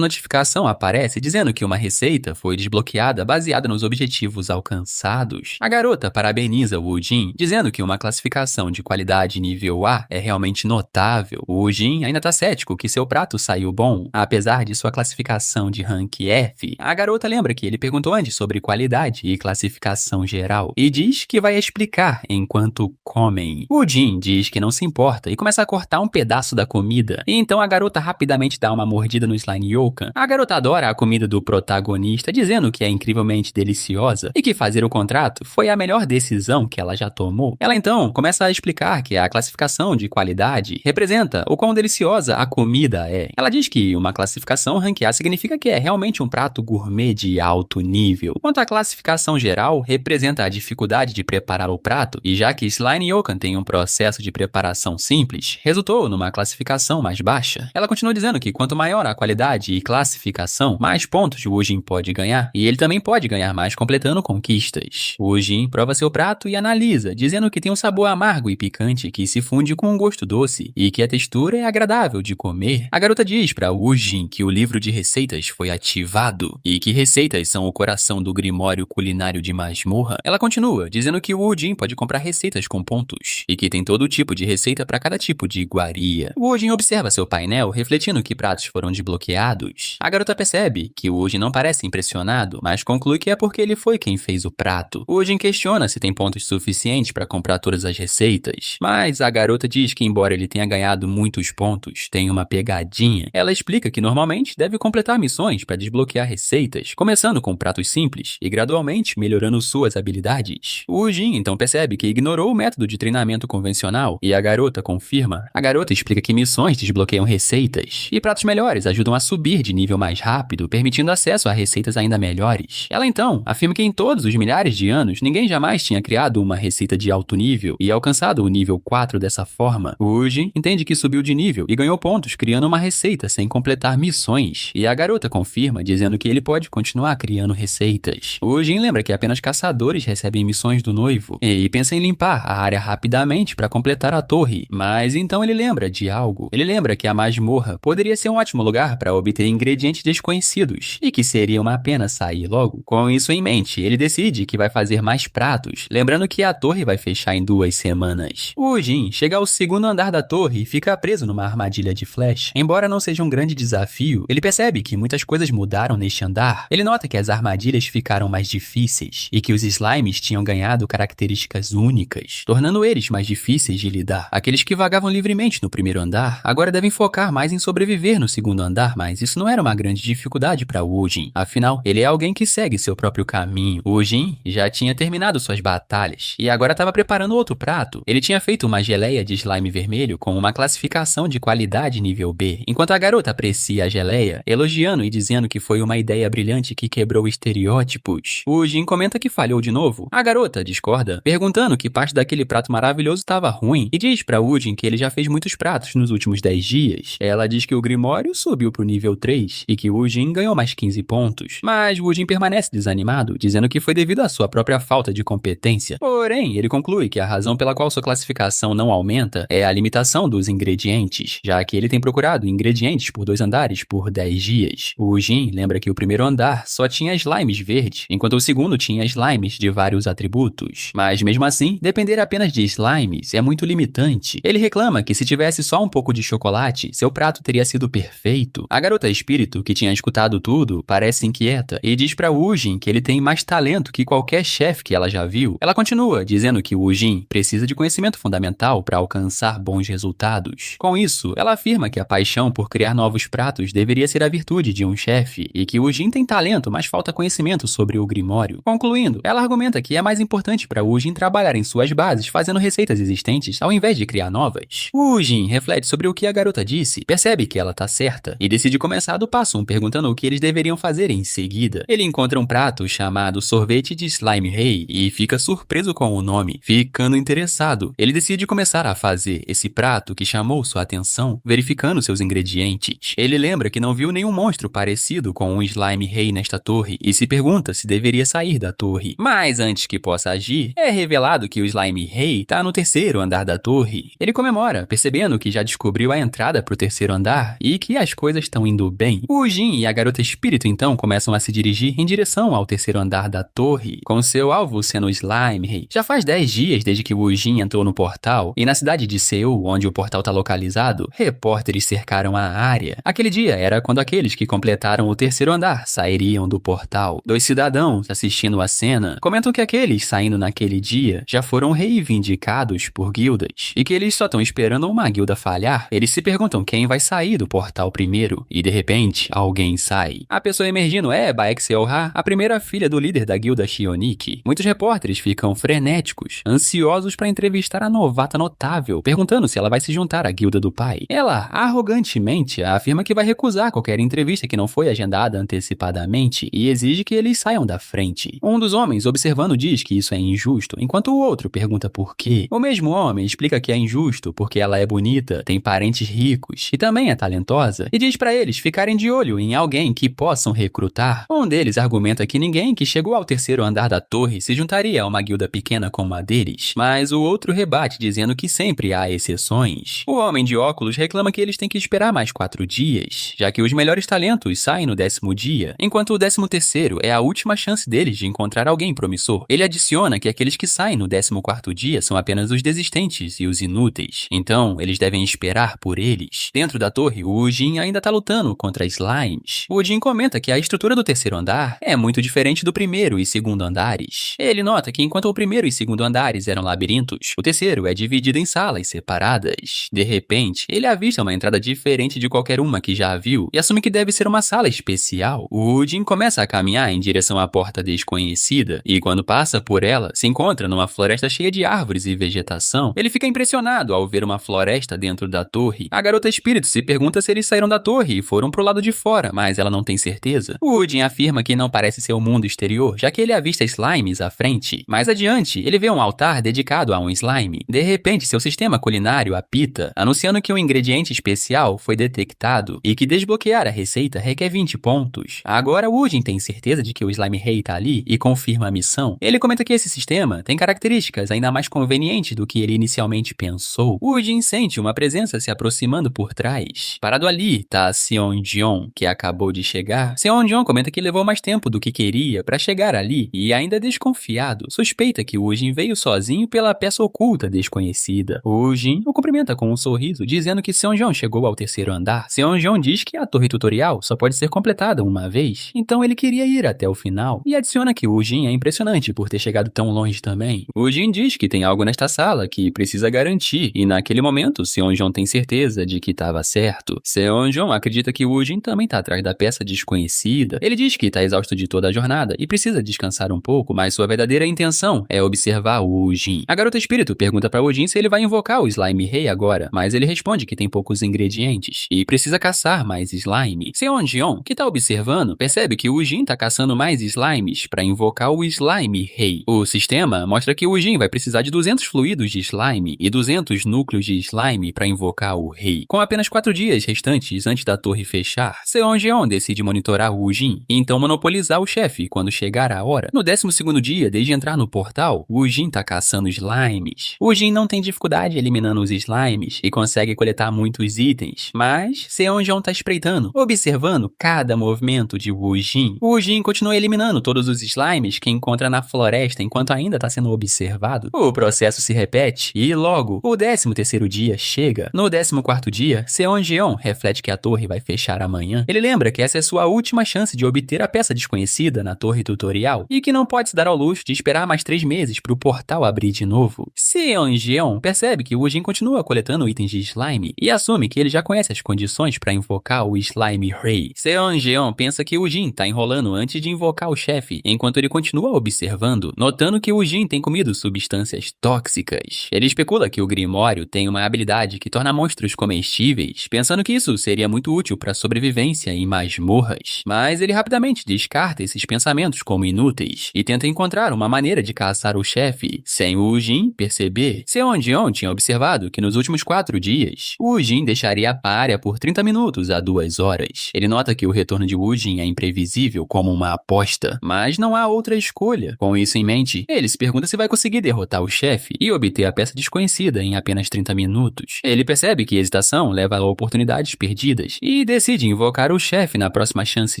[SPEAKER 1] notificação aparece dizendo que uma receita foi desbloqueada baseada nos objetivos alcançados. A garota parabeniza Woo-jin, dizendo que uma classificação de qualidade nível A é realmente notável. Woo-jin ainda tá cético que seu prato saiu bom, apesar de sua classificação de rank F. A garota lembra que ele perguntou antes sobre qualidade e classificação geral, e diz que vai explicar enquanto comem. Woo-jin diz que não se importa e começa a cortar um pedaço da comida, e então a garota rapidamente dá uma mordida no Slime Yokan. A garota adora a comida do protagonista, dizendo que é incrivelmente deliciosa e que fazer o contrato foi a melhor decisão que ela já tomou. Ela então começa a explicar que a classificação de qualidade representa o quão deliciosa a comida é. Ela diz que uma classificação rank A significa que é realmente um prato gourmet de alto nível, enquanto a classificação geral representa a dificuldade de preparar o prato, e já que Slime Yokan tem um processo de preparação simples, resultou numa classificação mais baixa. Ela continua dizendo que quanto maior a qualidade e classificação, mais pontos Woo-jin pode ganhar, e ele também pode ganhar mais completando conquistas. Woo-jin prova seu prato e analisa, dizendo que tem um sabor amargo e picante que se funde com um gosto doce, e que a textura é agradável de comer. A garota diz para Woo-jin que o livro de receitas foi ativado, e que receitas são o coração do Grimório culinário de masmorra. Ela continua, dizendo que Woo-jin pode comprar receitas com pontos, e que tem todo tipo de receita para cada tipo de iguaria. Woo-jin observa seu painel, refletindo que pratos foram desbloqueados. A garota percebe que Woo-jin não parece impressionado, mas conclui que é porque ele foi quem fez o prato. Woo-jin questiona se tem pontos suficientes para comprar todas as receitas, mas a garota diz que embora ele tenha ganhado muitos pontos, tem uma pegadinha. Ela explica que normalmente deve completar missões para desbloquear receitas, começando com pratos simples e gradualmente melhorando suas habilidades. Woo-jin então percebe que ignorou o método de treinamento convencional, e a garota confirma. A garota explica que missões desbloqueiam receitas, e pratos melhores ajudam a subir de nível mais rápido, permitindo acesso a receitas ainda melhores. Ela então afirma que em todos os milhares de anos, ninguém jamais tinha criado uma receita de alto nível e alcançado o nível 4 dessa forma. Woo-jin entende que subiu de nível e ganhou pontos criando uma receita sem completar missões, e a garota confirma, dizendo que ele pode continuar criando receitas. Woo-jin lembra que apenas caçadores recebem missões do noivo e pensa em limpar a área rapidamente para completar a torre. Mas então ele lembra de algo. Ele lembra que a masmorra poderia ser um ótimo lugar para obter ingredientes desconhecidos e que seria uma pena sair logo. Com isso em mente, ele decide que vai fazer mais pratos, lembrando que a torre vai fechar em 2 semanas. O Jin chega ao segundo andar da torre e fica preso numa armadilha de flash. Embora não seja um grande desafio, ele percebe que muitas coisas mudaram neste andar. Ele nota que as armadilhas ficaram mais difíceis e que os slimes tinham ganhado características únicas, tornando eles mais difíceis de lidar. Aqueles que vagavam livremente no primeiro andar agora devem focar mais em sobreviver no segundo andar, mas isso não era uma grande dificuldade para o Jin. Afinal, ele é alguém que segue seu próprio caminho. O Jin já tinha terminado suas batalhas e agora estava preparando outro prato. Ele tinha feito uma geleia de slime vermelho com uma classificação de qualidade nível B, enquanto a garota aprecia a geleia, elogiando e dizendo que foi uma ideia brilhante que quebrou estereótipos. O Jin comenta que falhou de novo. A garota discorda, perguntando que parte daquele prato maravilhoso estava ruim e diz para o Jin que ele já fez muitos pratos nos últimos 10 dias. Ela diz que o Grimório subiu pro nível 3 e que o Jin ganhou mais 15 pontos. Mas o Jin permanece desanimado, dizendo que foi devido à sua própria falta de competência. Porém, ele conclui que a razão pela qual sua classificação não aumenta é a limitação dos ingredientes, já que ele tem procurado ingredientes por 2 andares por 10 dias. O Jin lembra que o primeiro andar só tinha slimes verdes, enquanto o segundo tinha slimes de vários atributos. Mas mesmo assim, depender apenas de slimes é muito limitante. Ele reclama que se tivesse só um pouco de chocolate, seu prato teria sido perfeito. A garota espírito, que tinha escutado tudo, parece inquieta e diz para o Jin que ele tem mais talento que qualquer chefe que ela já viu. Ela continua dizendo que o Jin precisa de conhecimento fundamental para alcançar bons resultados. Com isso, ela afirma que a paixão por criar novos pratos deveria ser a virtude de um chefe e que o Jin tem talento, mas falta conhecimento sobre o Grimório. Concluindo, ela argumenta que é mais importante para o Jin trabalhar em suas bases fazendo receitas existentes ao invés de criar novas. O Jin reflete sobre o que a garota disse, percebe que ela tá certa e decide começar do passo 1 perguntando o que eles deveriam fazer em seguida. Ele encontra um prato chamado sorvete de slime rei e fica surpreso com o nome. Ficando interessado, ele decide começar a fazer esse prato que chamou sua atenção, verificando seus ingredientes. Ele lembra que não viu nenhum monstro parecido com um slime rei nesta torre e se pergunta se deveria sair da torre. Mas antes que possa agir, é revelado que o slime rei tá no 3º andar da torre. Ele comemora, percebendo que já descobriu a entrada pro 3º andar e que as coisas estão indo bem. O Jin e a garota espírito então começam a se dirigir em direção ao 3º andar da torre, com seu alvo sendo o slime rei. Já faz 10 dias desde que o Jin entrou no portal e na cidade de Seul, onde o portal tá localizado, repórteres cercaram a área. Aquele dia era quando aqueles que completaram o 3º andar sairiam do portal. 2 cidadãos assistindo a cena comentam que aqueles saindo naquele dia já foram reivindicados por guildas e que eles só estão esperando uma guilda falhar. Eles se perguntam quem vai sair do portal primeiro e de repente alguém sai. A pessoa emergindo é Baek-Seol-Ha, a primeira filha do líder da guilda Shioniki. Muitos repórteres ficam frenéticos, ansiosos para entrevistar a novata notável, perguntando se ela vai se juntar à guilda do pai. Ela arrogantemente afirma que vai recusar qualquer entrevista que não foi agendada antecipadamente e exige que eles saiam da frente. Um dos homens observando diz que isso é injusto, enquanto o outro pergunta por quê. O mesmo homem explica que é injusto porque ela é bonita, tem parentes ricos e também é talentosa, e diz para eles ficarem de olho em alguém que possam recrutar. Um deles argumenta que ninguém que chegou ao 3º andar da torre se juntaria a uma guilda pequena como a deles, mas o outro rebate dizendo que sempre há exceções. O homem de óculos reclama que eles têm que esperar mais 4 dias, já que os melhores talentos saem no 10º dia, enquanto o 13º é a última chance deles de encontrar alguém promissor. Ele adiciona que aqueles que saem no 14º dia são apenas os desistentes e os inúteis, então eles devem esperar por eles. Dentro da torre, o Jin ainda tá lutando contra slimes. O Jin comenta que a estrutura do 3º andar é muito diferente do 1º e 2º andares. Ele nota que enquanto o 1º e 2º andares eram labirintos, o 3º é dividido em salas separadas. De repente, ele avista uma entrada diferente de qualquer uma que já viu e assume que deve ser uma sala especial. O Jin começa a caminhar em direção à porta desconhecida e quando passa por ela, se encontra numa floresta cheia de árvores e vegetação. Ele fica impressionado ao ver uma floresta dentro da torre. A garota espírito se pergunta se eles saíram da torre e foram pro lado de fora, mas ela não tem certeza. O Jin afirma que não parece ser o mundo exterior, já que ele avista slimes à frente. Mais adiante, ele vê um altar dedicado a um slime. De repente, seu sistema culinário apita, anunciando que um ingrediente especial foi detectado e que desbloquear a receita requer 20 pontos. Agora o Jin tem certeza de que o slime rei tá ali e confirma a missão. Ele comenta que esse sistema tem características ainda mais convenientes do que ele inicialmente pensou. Woojin sente uma presença se aproximando por trás. Parado ali tá Seonjeon, que acabou de chegar. Seonjeon comenta que levou mais tempo do que queria para chegar ali e ainda desconfiado, suspeita que Woojin veio sozinho pela peça oculta desconhecida. Woojin o cumprimenta com um sorriso, dizendo que Seonjeon chegou ao terceiro andar. Seonjeon diz que a torre tutorial só pode ser completada uma vez, então ele queria ir até o final, e adiciona que Woojin é impressionante por ter chegado tão longe também. Woojin diz que tem algo nesta sala que precisa garantir, e naquele momento Seonjeon tem certeza de que estava certo. Seonjeon acredita que Woojin também tá atrás da peça desconhecida. Ele diz que tá exausto de toda a jornada e precisa descansar um pouco, mas sua verdadeira intenção é observar Woojin. A garota espírito pergunta pra Woojin se ele vai invocar o Slime Rei agora, mas ele responde que tem poucos ingredientes e precisa caçar mais slime. Seonjeon, que tá observando, percebe que Woojin tá caçando mais slimes pra invocar o Slime Rei. O sistema mostra que Woojin vai precisar de 200 fluidos de slime e 200 núcleos de slime pra invocar o rei. Com apenas 4 dias restantes antes da torre fechar, Seonjeon decide monitorar Woojin e então monopolizar o chefe quando chegar a hora. No 12º dia, desde entrar no portal, Woojin tá caçando slimes. Woojin não tem dificuldade eliminando os slimes e consegue coletar muitos itens, mas Seonjeon tá espreitando, observando cada movimento de Woojin. Woojin continua eliminando todos os slimes que encontra na floresta enquanto ainda tá sendo observado. O processo se repete e logo o 13º dia chega. No 14º dia, Seonjeon reflete que a torre vai fechar amanhã. Ele lembra que essa é sua última chance de obter a peça desconhecida na torre tutorial e que não pode se dar ao luxo de esperar mais 3 meses para o portal abrir de novo. Seonjeon percebe que Woojin continua coletando itens de slime e assume que ele já conhece as condições para invocar o Slime Rei. Seonjeon pensa que Woojin tá enrolando antes de invocar o chefe, enquanto ele continua observando, notando que Woojin tem comido substâncias tóxicas. Ele especula que o Grimório tem uma habilidade que torna monstros comestíveis, pensando que isso seria muito útil para sobrevivência em masmorras. Mas ele rapidamente descarta esses pensamentos como inúteis e tenta encontrar uma maneira de caçar o chefe, sem Woojin perceber. Seonjeon tinha observado que nos últimos 4 dias, Woojin deixaria a párea por 30 minutos a 2 horas. Ele nota que o retorno de Woojin é imprevisível como uma aposta, mas não há outra escolha. Com isso em mente, ele se pergunta se vai conseguir derrotar o chefe e obter a peça desconhecida em apenas 30 minutos. Ele percebe que a hesitação leva a oportunidades perdidas e decide invocar o chefe na próxima chance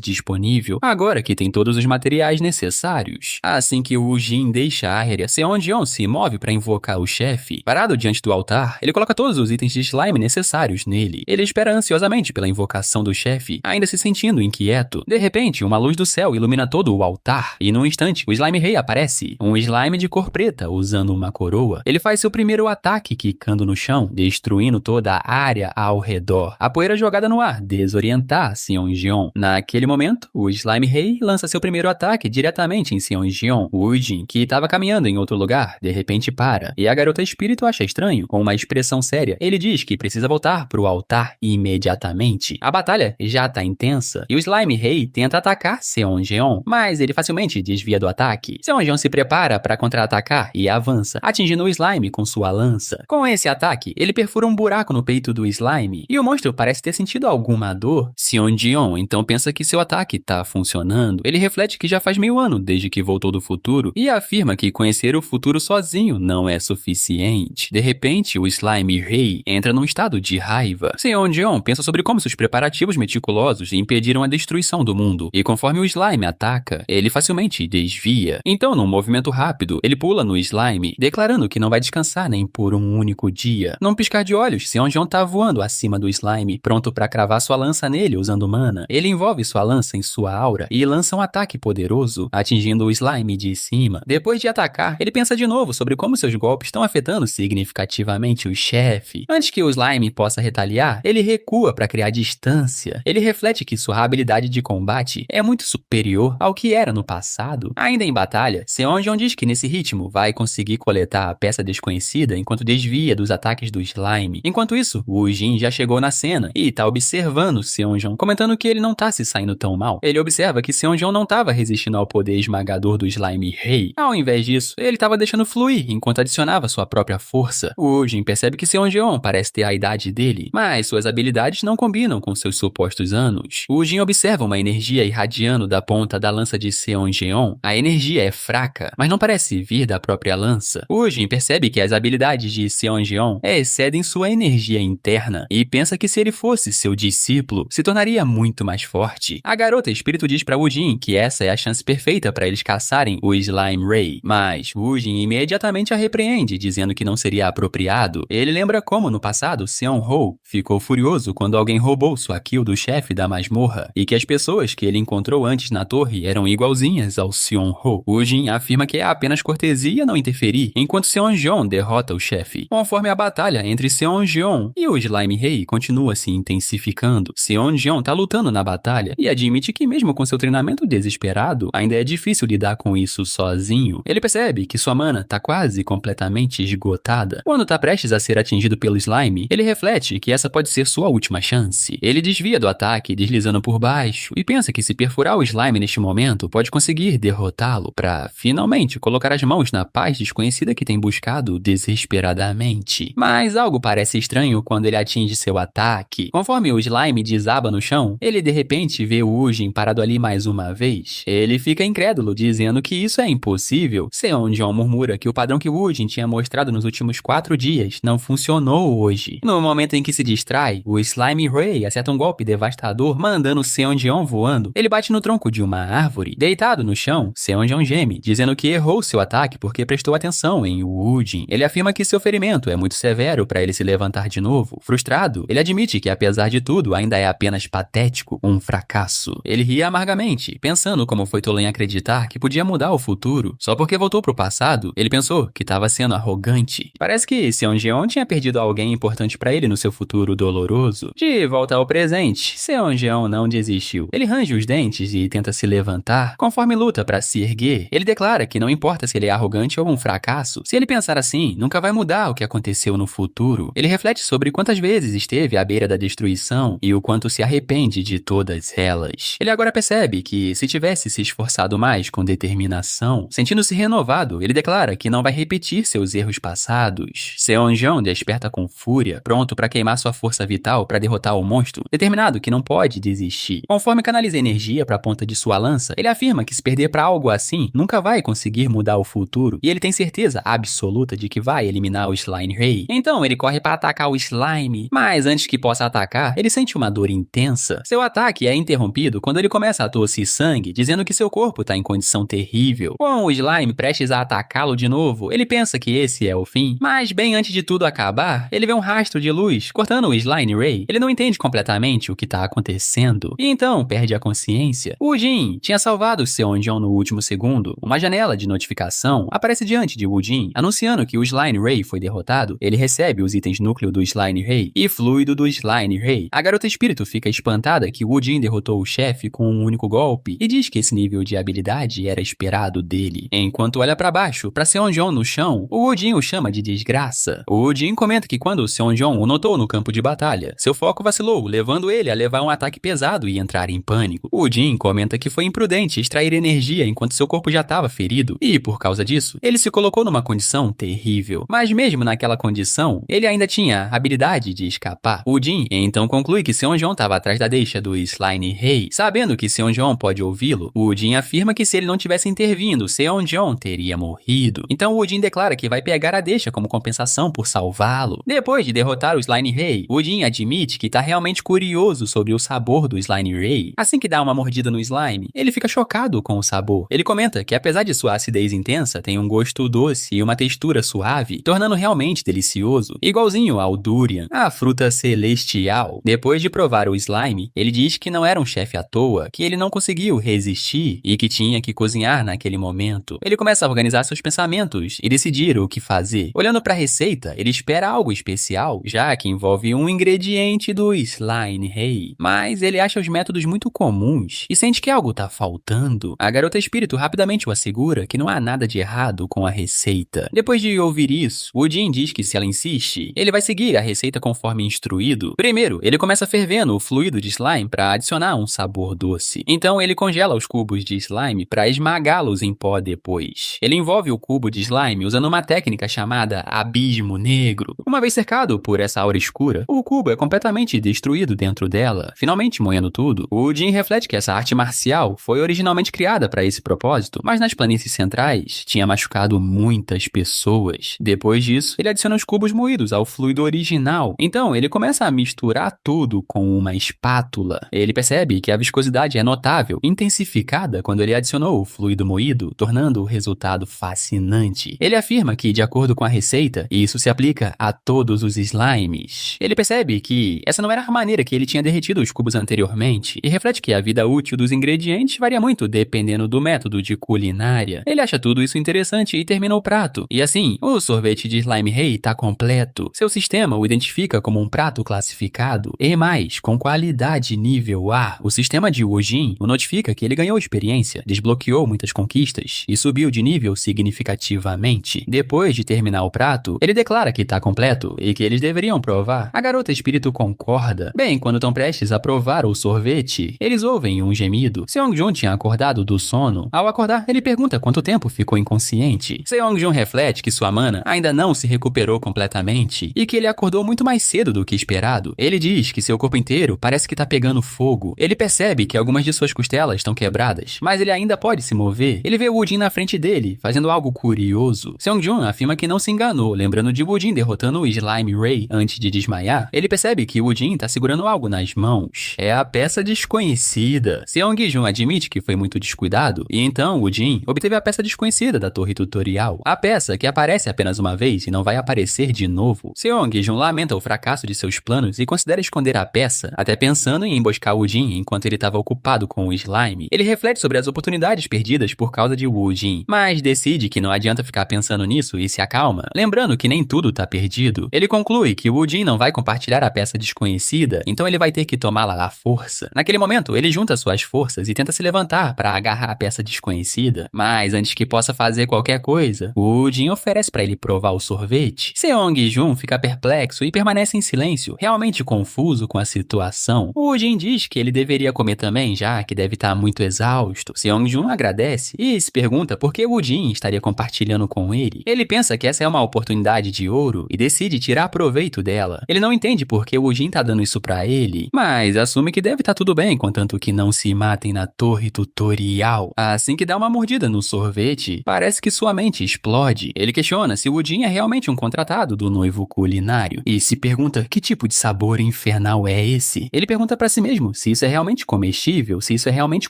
[SPEAKER 1] disponível, agora que tem todos os materiais necessários. Assim que Woojin deixa a área, Seonjeon se move para invocar o chefe. Parado diante do altar, ele coloca todos os itens de slime necessários nele. Ele espera ansiosamente pela invocação do chefe, ainda se sentindo inquieto. De repente, uma luz do céu ilumina todo o altar e num instante, o Slime Rei aparece. Um slime de cor preta, usando uma coroa. Ele faz seu primeiro ataque quicando no chão, destruindo toda a área ao redor. A poeira jogada no ar desorientar Seonjeon. Naquele momento, o Slime Rei lança seu primeiro ataque diretamente em Seonjeon. Woojin, que estava caminhando em outro lugar, de repente para. E a garota espírito acha estranho. Com uma expressão séria, ele diz que precisa voltar pro altar imediatamente. A batalha já tá intensa e o Slime Rei tenta atacar Seonjeon, mas ele facilmente desvia do ataque. Seonjeon se prepara para contra-atacar e avança, atingindo o slime com sua lança. Com esse ataque, ele perfura um buraco no peito do slime e o monstro parece ter sentido alguma dor. Seonjeon então pensa que seu ataque tá funcionando. Ele reflete que já faz meio ano desde que voltou do futuro e afirma que conhecer o futuro sozinho não é suficiente. De repente, o Slime Rei entra num estado de raiva. Seonjeon pensa sobre como seus preparativos meticulosos impediram a destruição do mundo, e conforme o slime ataca, ele facilmente desvia. Então, num movimento rápido, ele pula no slime, declarando que não vai descansar nem por um único dia. Num piscar de olhos, Seonjeon tá voando acima do slime, pronto pra cravar sua lança nele usando mana. Ele envolve sua lança em sua aura e lança um ataque poderoso, atingindo o slime de cima. Depois de atacar, ele pensa de novo sobre como seus golpes estão afetando significativamente o chefe. Antes que o slime possa retaliar, ele recua para criar distância. Ele reflete que sua habilidade de combate é muito superior ao que era no passado. Ainda em batalha, Seonjeon diz que nesse ritmo vai conseguir coletar a peça desconhecida enquanto desvia dos ataques do slime. Enquanto isso, Woojin já chegou na cena e tá observando Seonjeon, comentando que ele não tá se saindo tão mal. Ele observa que Seonjeon não tava resistindo ao poder esmagador do Slime Rei. Ao invés disso, ele tava deixando fluir enquanto adicionava sua própria força. Woojin percebe que Seonjeon parece ter a idade dele, mas suas habilidades não combinam com seus supostos anos. Woojin observa uma energia irradiando da ponta da lança de Seonjeon. A energia é fraca fraca, mas não parece vir da própria lança. Ujin percebe que as habilidades de Seonjeon excedem sua energia interna e pensa que se ele fosse seu discípulo, se tornaria muito mais forte. A garota espírito diz para Ujin que essa é a chance perfeita para eles caçarem o Slime Ray, mas Ujin imediatamente a repreende, dizendo que não seria apropriado. Ele lembra como no passado Seon-ho ficou furioso quando alguém roubou sua kill do chefe da masmorra e que as pessoas que ele encontrou antes na torre eram igualzinhas ao Seon-ho. Ujin afirma que é apenas cortesia não interferir, enquanto Seonjeon derrota o chefe. Conforme a batalha entre Seonjeon e o Slime Ray continua se intensificando, Seonjeon tá lutando na batalha e admite que mesmo com seu treinamento desesperado, ainda é difícil lidar com isso sozinho. Ele percebe que sua mana tá quase completamente esgotada. Quando tá prestes a ser atingido pelo slime, ele reflete que essa pode ser sua última chance. Ele desvia do ataque, deslizando por baixo, e pensa que se perfurar o slime neste momento, pode conseguir derrotá-lo pra, finalmente, colocar as mãos na paz desconhecida que tem buscado desesperadamente. Mas algo parece estranho quando ele atinge seu ataque. Conforme o slime desaba no chão, ele de repente vê o Ujin parado ali mais uma vez. Ele fica incrédulo, dizendo que isso é impossível. Seonjeon murmura que o padrão que o Ujin tinha mostrado nos últimos 4 dias não funcionou hoje. No momento em que se distrai, o Slime Ray acerta um golpe devastador, mandando Seonjeon voando. Ele bate no tronco de uma árvore. Deitado no chão, Seonjeon geme, dizendo que errou seu ataque porque prestou atenção em Ujin. Ele afirma que seu ferimento é muito severo para ele se levantar de novo. Frustrado, ele admite que apesar de tudo ainda é apenas patético, um fracasso. Ele ri amargamente, pensando como foi tolo em acreditar que podia mudar o futuro. Só porque voltou pro passado, ele pensou que estava sendo arrogante. Parece que Seonjeon tinha perdido alguém importante para ele no seu futuro doloroso. De volta ao presente, Seonjeon não desistiu. Ele range os dentes e tenta se levantar. Conforme luta para se erguer, ele declara que não importa se ele é arrogante ou um fracasso. Se ele pensar assim, nunca vai mudar o que aconteceu no futuro. Ele reflete sobre quantas vezes esteve à beira da destruição e o quanto se arrepende de todas elas. Ele agora percebe que, se tivesse se esforçado mais com determinação, sentindo-se renovado, ele declara que não vai repetir seus erros passados. Seonjeon desperta com fúria, pronto para queimar sua força vital para derrotar o monstro, determinado que não pode desistir. Conforme canaliza energia para a ponta de sua lança, ele afirma que se perder para algo assim, nunca vai conseguir mudar o futuro, e ele tem certeza absoluta de que vai eliminar o Slime Ray. Então ele corre para atacar o slime, mas antes que possa atacar, ele sente uma dor intensa. Seu ataque é interrompido quando ele começa a tossir sangue, dizendo que seu corpo está em condição terrível. Com o slime prestes a atacá-lo de novo, ele pensa que esse é o fim, mas bem antes de tudo acabar, ele vê um rastro de luz cortando o Slime Ray. Ele não entende completamente o que está acontecendo, e então perde a consciência. O Ujin tinha salvado Seonjeon no último segundo. Uma janela de notificação aparece diante de Ujin, anunciando que o Slime Ray foi derrotado. Ele recebe os itens núcleo do Slime Ray e fluido do Slime Ray. A garota espírito fica espantada que Ujin derrotou o chefe com um único golpe e diz que esse nível de habilidade era esperado dele. Enquanto olha para baixo, para Seonjeon no chão, o Ujin o chama de desgraça. O Ujin comenta que quando Seonjeon o notou no campo de batalha, seu foco vacilou, levando ele a levar um ataque pesado e entrar em pânico. O Ujin comenta que foi imprudente extrair energia enquanto seu corpo já estava ferido, e por causa disso, ele se colocou numa condição terrível. Mas mesmo naquela condição, ele ainda tinha a habilidade de escapar. O Ujin então conclui que Seonjeon estava atrás da deixa do Slime Ray. Sabendo que Seonjeon pode ouvi-lo, o Ujin afirma que se ele não tivesse intervindo, Seonjeon teria morrido. Então o Ujin declara que vai pegar a deixa como compensação por salvá-lo. Depois de derrotar o Slime Ray, o Ujin admite que está realmente curioso sobre o sabor do Slime Ray. Assim que dá uma mordida no slime, ele fica chocado com o sabor. Ele comenta que apesar de sua acidez intensa, tem um gosto doce e uma textura suave, tornando realmente delicioso, igualzinho ao durian, a fruta celestial. Depois de provar o slime, ele diz que não era um chefe à toa, que ele não conseguiu resistir e que tinha que cozinhar naquele momento. Ele começa a organizar seus pensamentos e decidir o que fazer. Olhando para a receita, ele espera algo especial, já que envolve um ingrediente do Slime Ray. Mas ele acha os métodos muito comuns e sente que algo tá faltando. A garota espírito rapidamente o assegura que não há nada de errado com a receita. Depois de ouvir isso, o Ujin diz que se ela insiste, ele vai seguir a receita conforme instruído. Primeiro, ele começa fervendo o fluido de slime para adicionar um sabor doce. Então ele congela os cubos de slime para esmagá-los em pó depois. Ele envolve o cubo de slime usando uma técnica chamada abismo negro. Uma vez cercado por essa aura escura, o cubo é completamente destruído dentro dela. Finalmente moendo tudo, o Ujin reflete que essa arte marcial foi originalmente criada para esse propósito, mas mas nas planícies centrais tinha machucado muitas pessoas. Depois disso, ele adiciona os cubos moídos ao fluido original. Então, ele começa a misturar tudo com uma espátula. Ele percebe que a viscosidade é notável, intensificada quando ele adicionou o fluido moído, tornando o resultado fascinante. Ele afirma que, de acordo com a receita, isso se aplica a todos os slimes. Ele percebe que essa não era a maneira que ele tinha derretido os cubos anteriormente, e reflete que a vida útil dos ingredientes varia muito dependendo do método de culinária. Ele acha tudo isso interessante e termina o prato. E assim, o sorvete de Slime Rei está completo. Seu sistema o identifica como um prato classificado e mais, com qualidade nível A. O sistema de Woojin o notifica que ele ganhou experiência, desbloqueou muitas conquistas e subiu de nível significativamente. Depois de terminar o prato, ele declara que está completo e que eles deveriam provar. A garota espírito concorda. Bem, quando estão prestes a provar o sorvete, eles ouvem um gemido. Seong-jun tinha acordado do sono. Ao acordar, ele pergunta quanto tempo ficou inconsciente. Seong-jun reflete que sua mana ainda não se recuperou completamente e que ele acordou muito mais cedo do que esperado. Ele diz que seu corpo inteiro parece que tá pegando fogo. Ele percebe que algumas de suas costelas estão quebradas, mas ele ainda pode se mover. Ele vê Woojin na frente dele, fazendo algo curioso. Seong-jun afirma que não se enganou, lembrando de Woojin derrotando o Slime Ray antes de desmaiar. Ele percebe que Woojin tá segurando algo nas mãos. É a peça desconhecida. Seong-jun admite que foi muito descuidado, e então Woojin obteve a peça desconhecida da torre tutorial. A peça que aparece apenas uma vez e não vai aparecer de novo. Seong-jun lamenta o fracasso de seus planos e considera esconder a peça, até pensando em emboscar Woojin enquanto ele estava ocupado com o slime. Ele reflete sobre as oportunidades perdidas por causa de Woojin, mas decide que não adianta ficar pensando nisso e se acalma, lembrando que nem tudo tá perdido. Ele conclui que Woojin não vai compartilhar a peça desconhecida, então ele vai ter que tomá-la à força. Naquele momento, ele junta suas forças e tenta se levantar para agarrar a peça desconhecida, mas antes que possa fazer qualquer coisa, Woojin oferece para ele provar o sorvete. Seong-jun fica perplexo e permanece em silêncio, realmente confuso com a situação. Woojin diz que ele deveria comer também, já que deve estar muito exausto. Seong-jun agradece e se pergunta por que Woojin estaria compartilhando com ele. Ele pensa que essa é uma oportunidade de ouro e decide tirar proveito dela. Ele não entende por que Woojin tá dando isso pra ele, mas assume que deve estar tudo bem, contanto que não se matem na torre tutorial. Assim que dá uma mordida no sorvete, parece que sua mente explode. Ele questiona se Woojin é realmente um contratado do noivo culinário e se pergunta que tipo de sabor infernal é esse. Ele pergunta pra si mesmo se isso é realmente comestível, se isso é realmente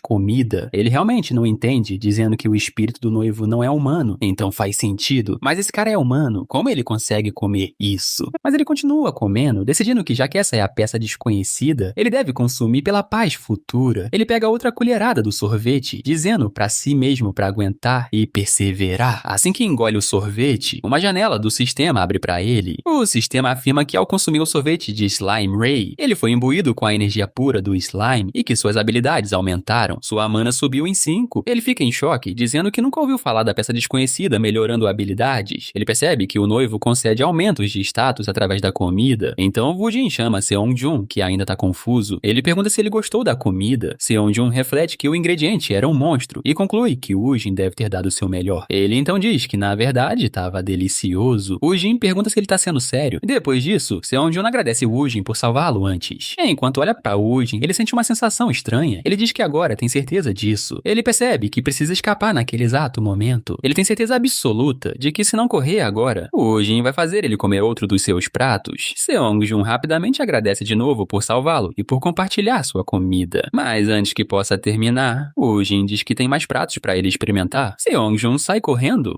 [SPEAKER 1] comida. Ele realmente não entende, dizendo que o espírito do noivo não é humano, então faz sentido. Mas esse cara é humano, como ele consegue comer isso? Mas ele continua comendo, decidindo que já que essa é a peça desconhecida, ele deve consumir pela paz futura. Ele pega outra colherada do sorvete, dizendo pra si mesmo pra aguentar e perseverar. Assim que engole o sorvete, uma janela do sistema abre pra ele. O sistema afirma que ao consumir o sorvete de Slime Ray, ele foi imbuído com a energia pura do slime e que suas habilidades aumentaram. Sua mana subiu em 5. Ele fica em choque, dizendo que nunca ouviu falar da peça desconhecida melhorando habilidades. Ele percebe que o noivo concede aumentos de status através da comida. Então Woojin chama Seong-jun, que ainda tá confuso. Ele pergunta se ele gostou da comida. Seong-jun reflete que o ingrediente era um monstro e conclui que Woojin deve ter dado o seu melhor. Ele então diz que na verdade estava delicioso. Woojin pergunta se ele tá sendo sério. Depois disso, Seong-jun agradece Woojin por salvá-lo antes. Enquanto olha pra Woojin, ele sente uma sensação estranha. Ele diz que agora tem certeza disso. Ele percebe que precisa escapar naquele exato momento. Ele tem certeza absoluta de que se não correr agora, Woojin vai fazer ele comer outro dos seus pratos. Seong-jun rapidamente agradece de novo por salvá-lo e por compartilhar sua comida. Mas antes que possa terminar, Woojin diz que tem mais pratos pra ele experimentar. Seong-jun sai correndo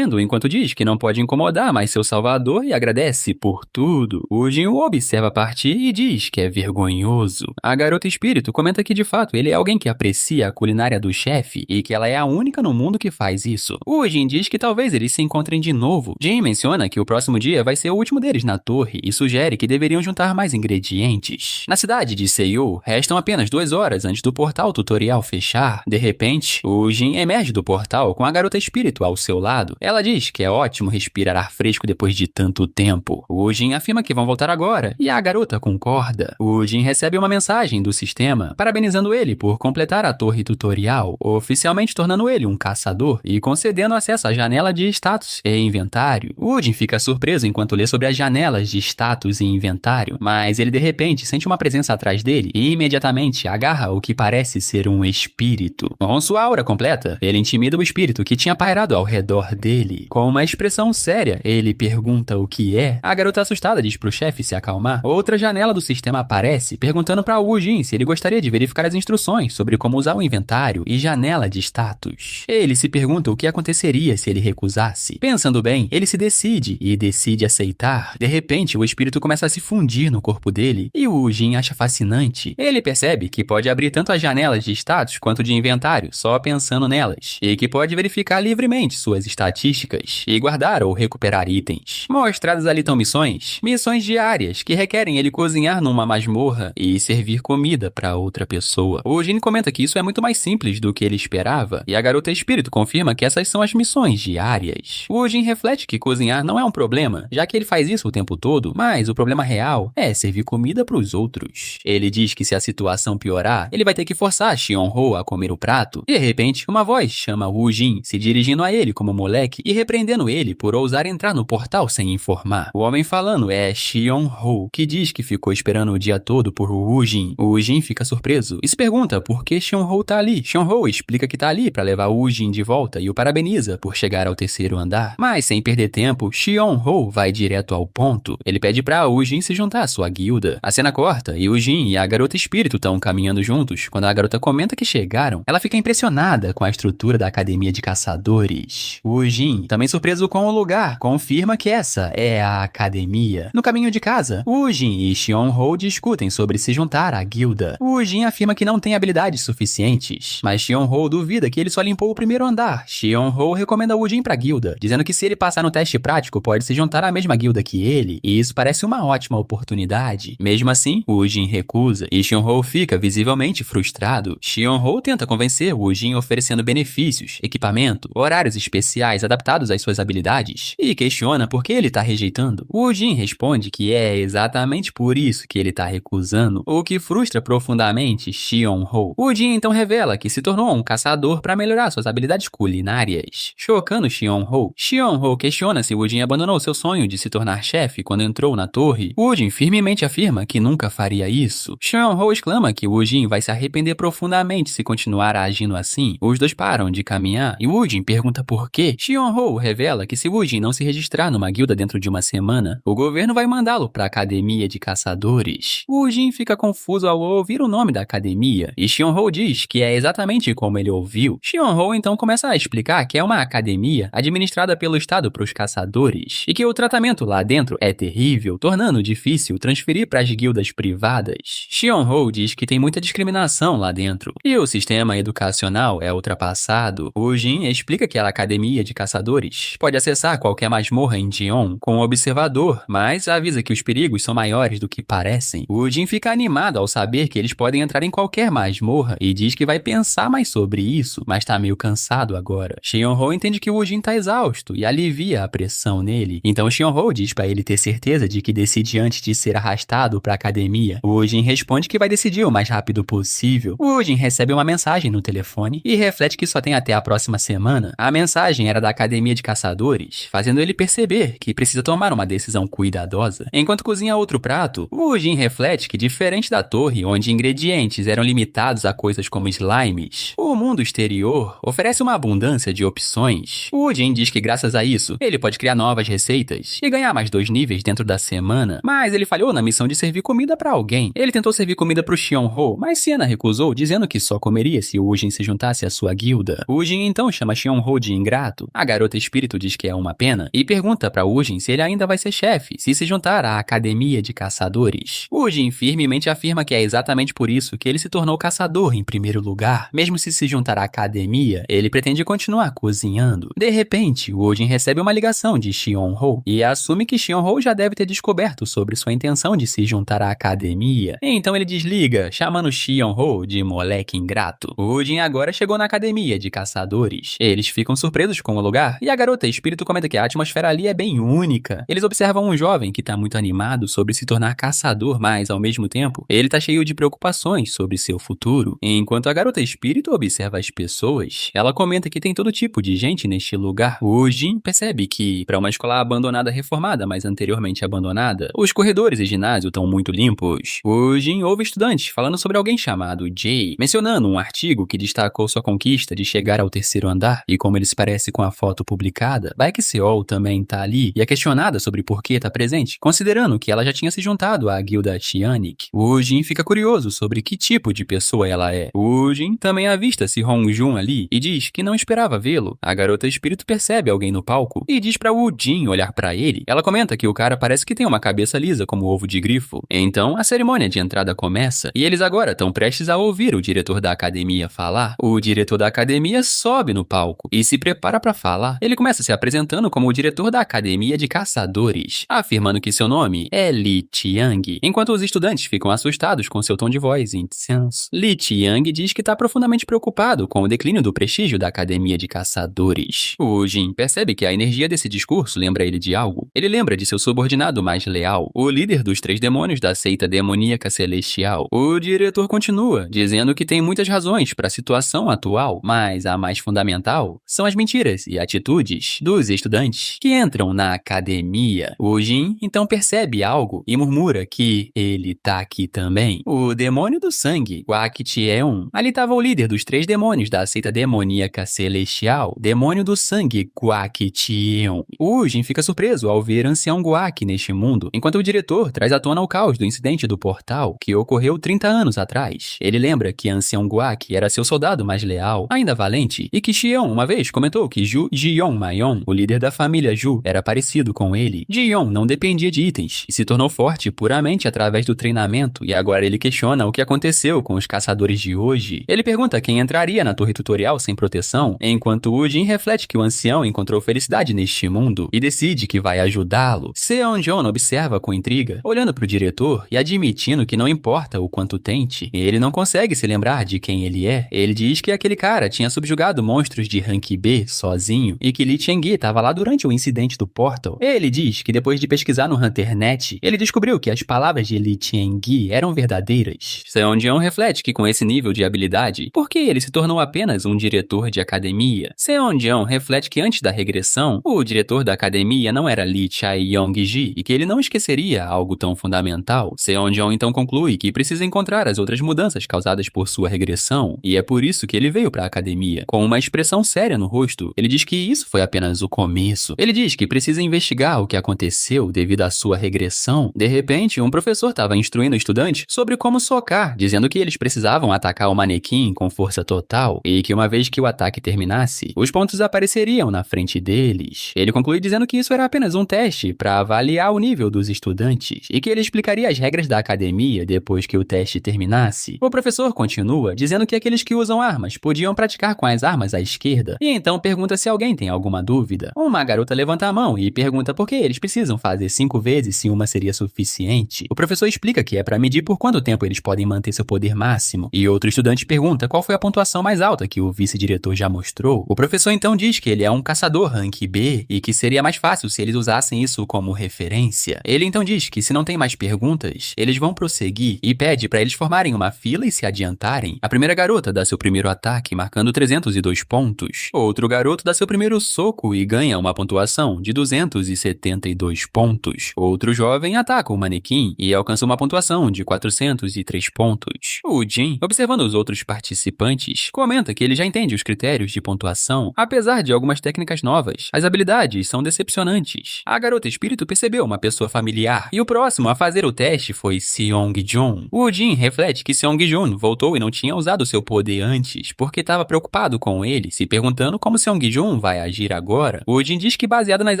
[SPEAKER 1] enquanto diz que não pode incomodar mais seu salvador e agradece por tudo. Woojin o observa partir e diz que é vergonhoso. A garota espírito comenta que de fato ele é alguém que aprecia a culinária do chefe e que ela é a única no mundo que faz isso. Woojin diz que talvez eles se encontrem de novo. Jin menciona que o próximo dia vai ser o último deles na torre e sugere que deveriam juntar mais ingredientes. Na cidade de Seiyu, restam apenas 2 horas antes do portal tutorial fechar. De repente, Woojin emerge do portal com a garota espírito ao seu lado. Ela diz que é ótimo respirar ar fresco depois de tanto tempo. Woojin afirma que vão voltar agora e a garota concorda. Woojin recebe uma mensagem do sistema parabenizando ele por completar a torre tutorial, oficialmente tornando ele um caçador e concedendo acesso à janela de status e inventário. Woojin fica surpreso enquanto lê sobre as janelas de status e inventário, mas ele de repente sente uma presença atrás dele e imediatamente agarra o que parece ser um espírito. Com sua aura completa, Ele intimida o espírito que tinha pairado ao redor dele. Com uma expressão séria, ele pergunta o que é. A garota assustada diz pro chefe se acalmar. Outra janela do sistema aparece, perguntando para Wu Jin se ele gostaria de verificar as instruções sobre como usar o inventário e janela de status. Ele se pergunta o que aconteceria se ele recusasse. Pensando bem, ele se decide e decide aceitar. De repente, o espírito começa a se fundir no corpo dele e Wu Jin acha fascinante. Ele percebe que pode abrir tanto as janelas de status quanto de inventário só pensando nelas, e que pode verificar livremente suas estatísticas e guardar ou recuperar itens. Mostradas ali estão missões diárias que requerem ele cozinhar numa masmorra e servir comida para outra pessoa. O Jin comenta que isso é muito mais simples do que ele esperava, e a garota espírito confirma que essas são as missões diárias. O Jin reflete que cozinhar não é um problema, já que ele faz isso o tempo todo, mas o problema real é servir comida para os outros. Ele diz que se a situação piorar, ele vai ter que forçar Xion-ho a comer o prato. De repente, uma voz chama Wu Jin, se dirigindo a ele como moleque e repreendendo ele por ousar entrar no portal sem informar. O homem falando é Xion-ho, que diz que ficou esperando o dia todo por Wu Jin. Wu Jin fica surpreso e se pergunta por que Xion-ho tá ali. Xion-ho explica que tá ali para levar Wu Jin de volta e o parabeniza por chegar ao terceiro andar. Mas sem perder tempo, Xion-ho vai direto ao ponto. Ele pede pra Wu Jin se juntar à sua guilda. A cena corta e Wu Jin e a garota espírito estão caminhando juntos. Quando a garota comenta que chegaram, ela fica impressionada com a estrutura da academia de caçadores. Wu Jin, também surpreso com o lugar, confirma que essa é a academia. No caminho de casa, Wu Jin e Xion-ho discutem sobre se juntar à guilda. Wu Jin afirma que não tem habilidades suficientes, mas Xion-ho duvida que ele só limpou o primeiro andar. Xion-ho recomenda Wu Jin pra guilda, dizendo que se ele passar no teste prático, pode se juntar à mesma guilda que ele, e isso parece uma ótima oportunidade. Mesmo assim, Wu Jin recusa, e Xion-ho fica visivelmente frustrado. Xion-ho tenta convencer Wu Jin oferecendo benefícios, equipamento, horários especiais adaptados às suas habilidades, e questiona por que ele tá rejeitando. Wu Jin responde que é exatamente por isso que ele tá recusando, o que frustra profundamente Xion-ho. Wu Jin então revela que se tornou um caçador para melhorar suas habilidades culinárias, chocando Xion-ho. Xion-ho questiona se Wu Jin abandonou seu sonho de se tornar chefe quando entrou na torre. Wu Jin firmemente afirma que nunca faria isso. Xion-ho exclama que Wu Jin vai se arrepender profundamente se continuar agindo assim. Os dois param de caminhar e Wu Jin pergunta por quê. Xion-ho revela que se Wu Jin não se registrar numa guilda dentro de uma semana, o governo vai mandá-lo para a academia de caçadores. Wu Jin fica confuso ao ouvir o nome da academia e Xion-ho diz que é exatamente como ele ouviu. Xion-ho então começa a explicar que é uma academia administrada pelo Estado para os caçadores e que o tratamento lá dentro é terrível, tornando difícil transferir para as guildas privadas. Xion-ho diz que tem muita discriminação lá dentro e o sistema educacional é ultrapassado. Wu Jin explica que a academia de caçadores pode acessar qualquer masmorra em Dion com um observador, mas avisa que os perigos são maiores do que parecem. Wu Jin fica animado ao saber que eles podem entrar em qualquer masmorra e diz que vai pensar mais sobre isso, mas tá meio cansado agora. Xion-ho entende que Wu Jin tá exausto e alivia a pressão nele. Então Xion-ho diz pra ele ter certeza de que decide antes de ser arrastado pra academia. Wu Jin responde que vai decidir o mais rápido possível. Wu Jin recebe uma mensagem no telefone e reflete que só tem até a próxima semana. A mensagem era da academia de caçadores, fazendo ele perceber que precisa tomar uma decisão cuidadosa. Enquanto cozinha outro prato, Wu Jin reflete que, diferente da torre, onde ingredientes eram limitados a coisas como slimes, o mundo exterior oferece uma abundância de opções. Wu Jin diz que graças a isso, ele pode criar novas receitas e ganhar mais 2 níveis dentro da semana, mas ele falhou na missão de servir comida pra alguém. Ele tentou servir comida pro Xion-ho, mas Siena recusou, dizendo que só comeria se Wu Jin se juntasse à sua guilda. Wu Jin então chama Xion-ho de ingrato. A garota espírito diz que é uma pena e pergunta pra Wu Jin se ele ainda vai ser chefe, se juntar à academia de caçadores. Wu Jin firmemente afirma que é exatamente por isso que ele se tornou caçador em primeiro lugar. Mesmo se juntar à academia, ele pretende continuar cozinhando. De repente, Wu Jin recebe uma ligação de Xion-ho e assume que Xion-ho já deve ter descoberto sobre sua intenção de se juntar à academia. Então ele desliga, chamando Xion-ho de moleque ingrato. Wu Jin agora chegou na academia de caçadores. Eles ficam surpresos com o lugar e a garota espírito comenta que a atmosfera ali é bem única. Eles observam um jovem que tá muito animado sobre se tornar caçador, mas ao mesmo tempo, ele tá cheio de preocupações sobre seu futuro. Enquanto a garota espírito observa as pessoas, ela comenta que tem todo tipo de gente neste lugar. Wu Jin percebe que, para uma escola abandonada reformada, mas anteriormente abandonada, os corredores e ginásio estão muito limpos. Wu Jin ouve estudantes falando sobre alguém chamado Jay, mencionando um artigo que destacou sua conquista de chegar ao terceiro andar, e como ele se parece com a foto publicada, Baek-seol também tá ali e é questionada sobre por que tá presente, considerando que ela já tinha se juntado à guilda Chianic. O Jin fica curioso sobre que tipo de pessoa ela é. O Jin também avista Se Hong-jun ali e diz que não esperava vê-lo. A garota espírito percebe alguém no palco e diz pra Woo Jin olhar pra ele. Ela comenta que o cara parece que tem uma cabeça lisa como ovo de grifo. Então, a cerimônia de entrada começa e eles agora estão prestes a ouvir o diretor da academia falar. O diretor da academia sobe no palco e se prepara pra falar. Ele começa se apresentando como o diretor da academia de caçadores, afirmando que seu nome é Li Qiang, enquanto os estudantes ficam assustados com seu tom de voz intenso. Li Qiang diz que está profundamente preocupado com o declínio do prestígio da academia de caçadores. O Jin percebe que a energia desse discurso lembra ele de algo. Ele lembra de seu subordinado mais leal, o líder dos 3 demônios da seita demoníaca celestial. O diretor continua, dizendo que tem muitas razões para a situação atual, mas a mais fundamental são as mentiras e atitudes dos estudantes que entram na academia. O Jin então percebe algo e murmura que ele tá aqui também. O demônio do sangue, Guak-Tieon. Ali estava o líder dos 3 demônios da seita demoníaca celestial, demônio do sangue, Guak-Tieon. O Jin fica surpreso ao ver Ancião Guak neste mundo, enquanto o diretor traz à tona o caos do incidente do portal que ocorreu 30 anos atrás. Ele lembra que Ancião Guak era seu soldado mais leal, ainda valente, e que Xion uma vez comentou que Ju Jion Mayon, o líder da família Ju, era parecido com ele. Jion não dependia de itens e se tornou forte puramente através do treinamento, e agora ele questiona o que aconteceu com os caçadores de hoje. Ele pergunta quem entraria na torre tutorial sem proteção, enquanto o Jin reflete que o ancião encontrou felicidade neste mundo e decide que vai ajudá-lo. Seon-Jon observa com intriga, olhando para o diretor e admitindo que não importa o quanto tente, ele não consegue se lembrar de quem ele é. Ele diz que aquele cara tinha subjugado monstros de rank B sozinho e que Li Chengyi estava lá durante o incidente do Portal. Ele diz que depois de pesquisar no HunterNet, ele descobriu que as palavras de Li Chengyi eram verdadeiras. Seon-Jon reflete que com esse nível de habilidade, por que ele se tornou apenas um diretor de academia? Seon-Jon reflete que antes da regressão, o diretor da academia não era Lee Chae-Yong-ji e que ele não esqueceria algo tão fundamental. Seon-Jon então conclui que precisa encontrar as outras mudanças causadas por sua regressão, e é por isso que ele veio para a academia. Com uma expressão séria no rosto, ele diz que isso foi apenas o começo. Ele diz que precisa investigar o que aconteceu devido à sua regressão. De repente, um professor estava instruindo estudantes sobre como socar, dizendo que eles precisavam atacar o manequim com força total e que uma vez que o ataque terminasse, os pontos apareceriam na frente deles. Ele conclui dizendo que isso era apenas um teste para avaliar o nível dos estudantes e que ele explicaria as regras da academia depois que o teste terminasse. O professor continua dizendo que aqueles que usam armas podiam praticar com as armas à esquerda e então pergunta se alguém tem alguma dúvida. Uma garota levanta a mão e pergunta por que eles precisam fazer 5 vezes se uma seria suficiente. O professor explica que é para medir por quanto tempo eles podem manter seu poder máximo e outro estudante pergunta qual foi a pontuação mais alta que o vice-diretor já mostrou. O professor então diz que ele é um caçador rank B e que seria mais fácil se eles usassem isso como referência. Ele então diz que se não tem mais perguntas, eles vão prosseguir e pede para eles formarem uma fila e se adiantarem. A primeira garota dá seu primeiro ataque, marcando 302 pontos. Outro garoto dá seu primeiro soco e ganha uma pontuação de 272 pontos. Outro jovem ataca o manequim e alcança uma pontuação de 403 pontos. O Jin, observando os outros participantes, comenta que ele já entende os critérios de pontuação, apesar de algumas técnicas novas. As habilidades são decepcionantes. A garota espírito percebeu uma pessoa familiar, e o próximo a fazer o teste foi Seong-Jun. O Jin reflete que Seong-Jun voltou e não tinha usado seu poder antes, porque estava preocupado com ele, se perguntando como Seong-Jun vai agir agora. O Jin diz que baseado nas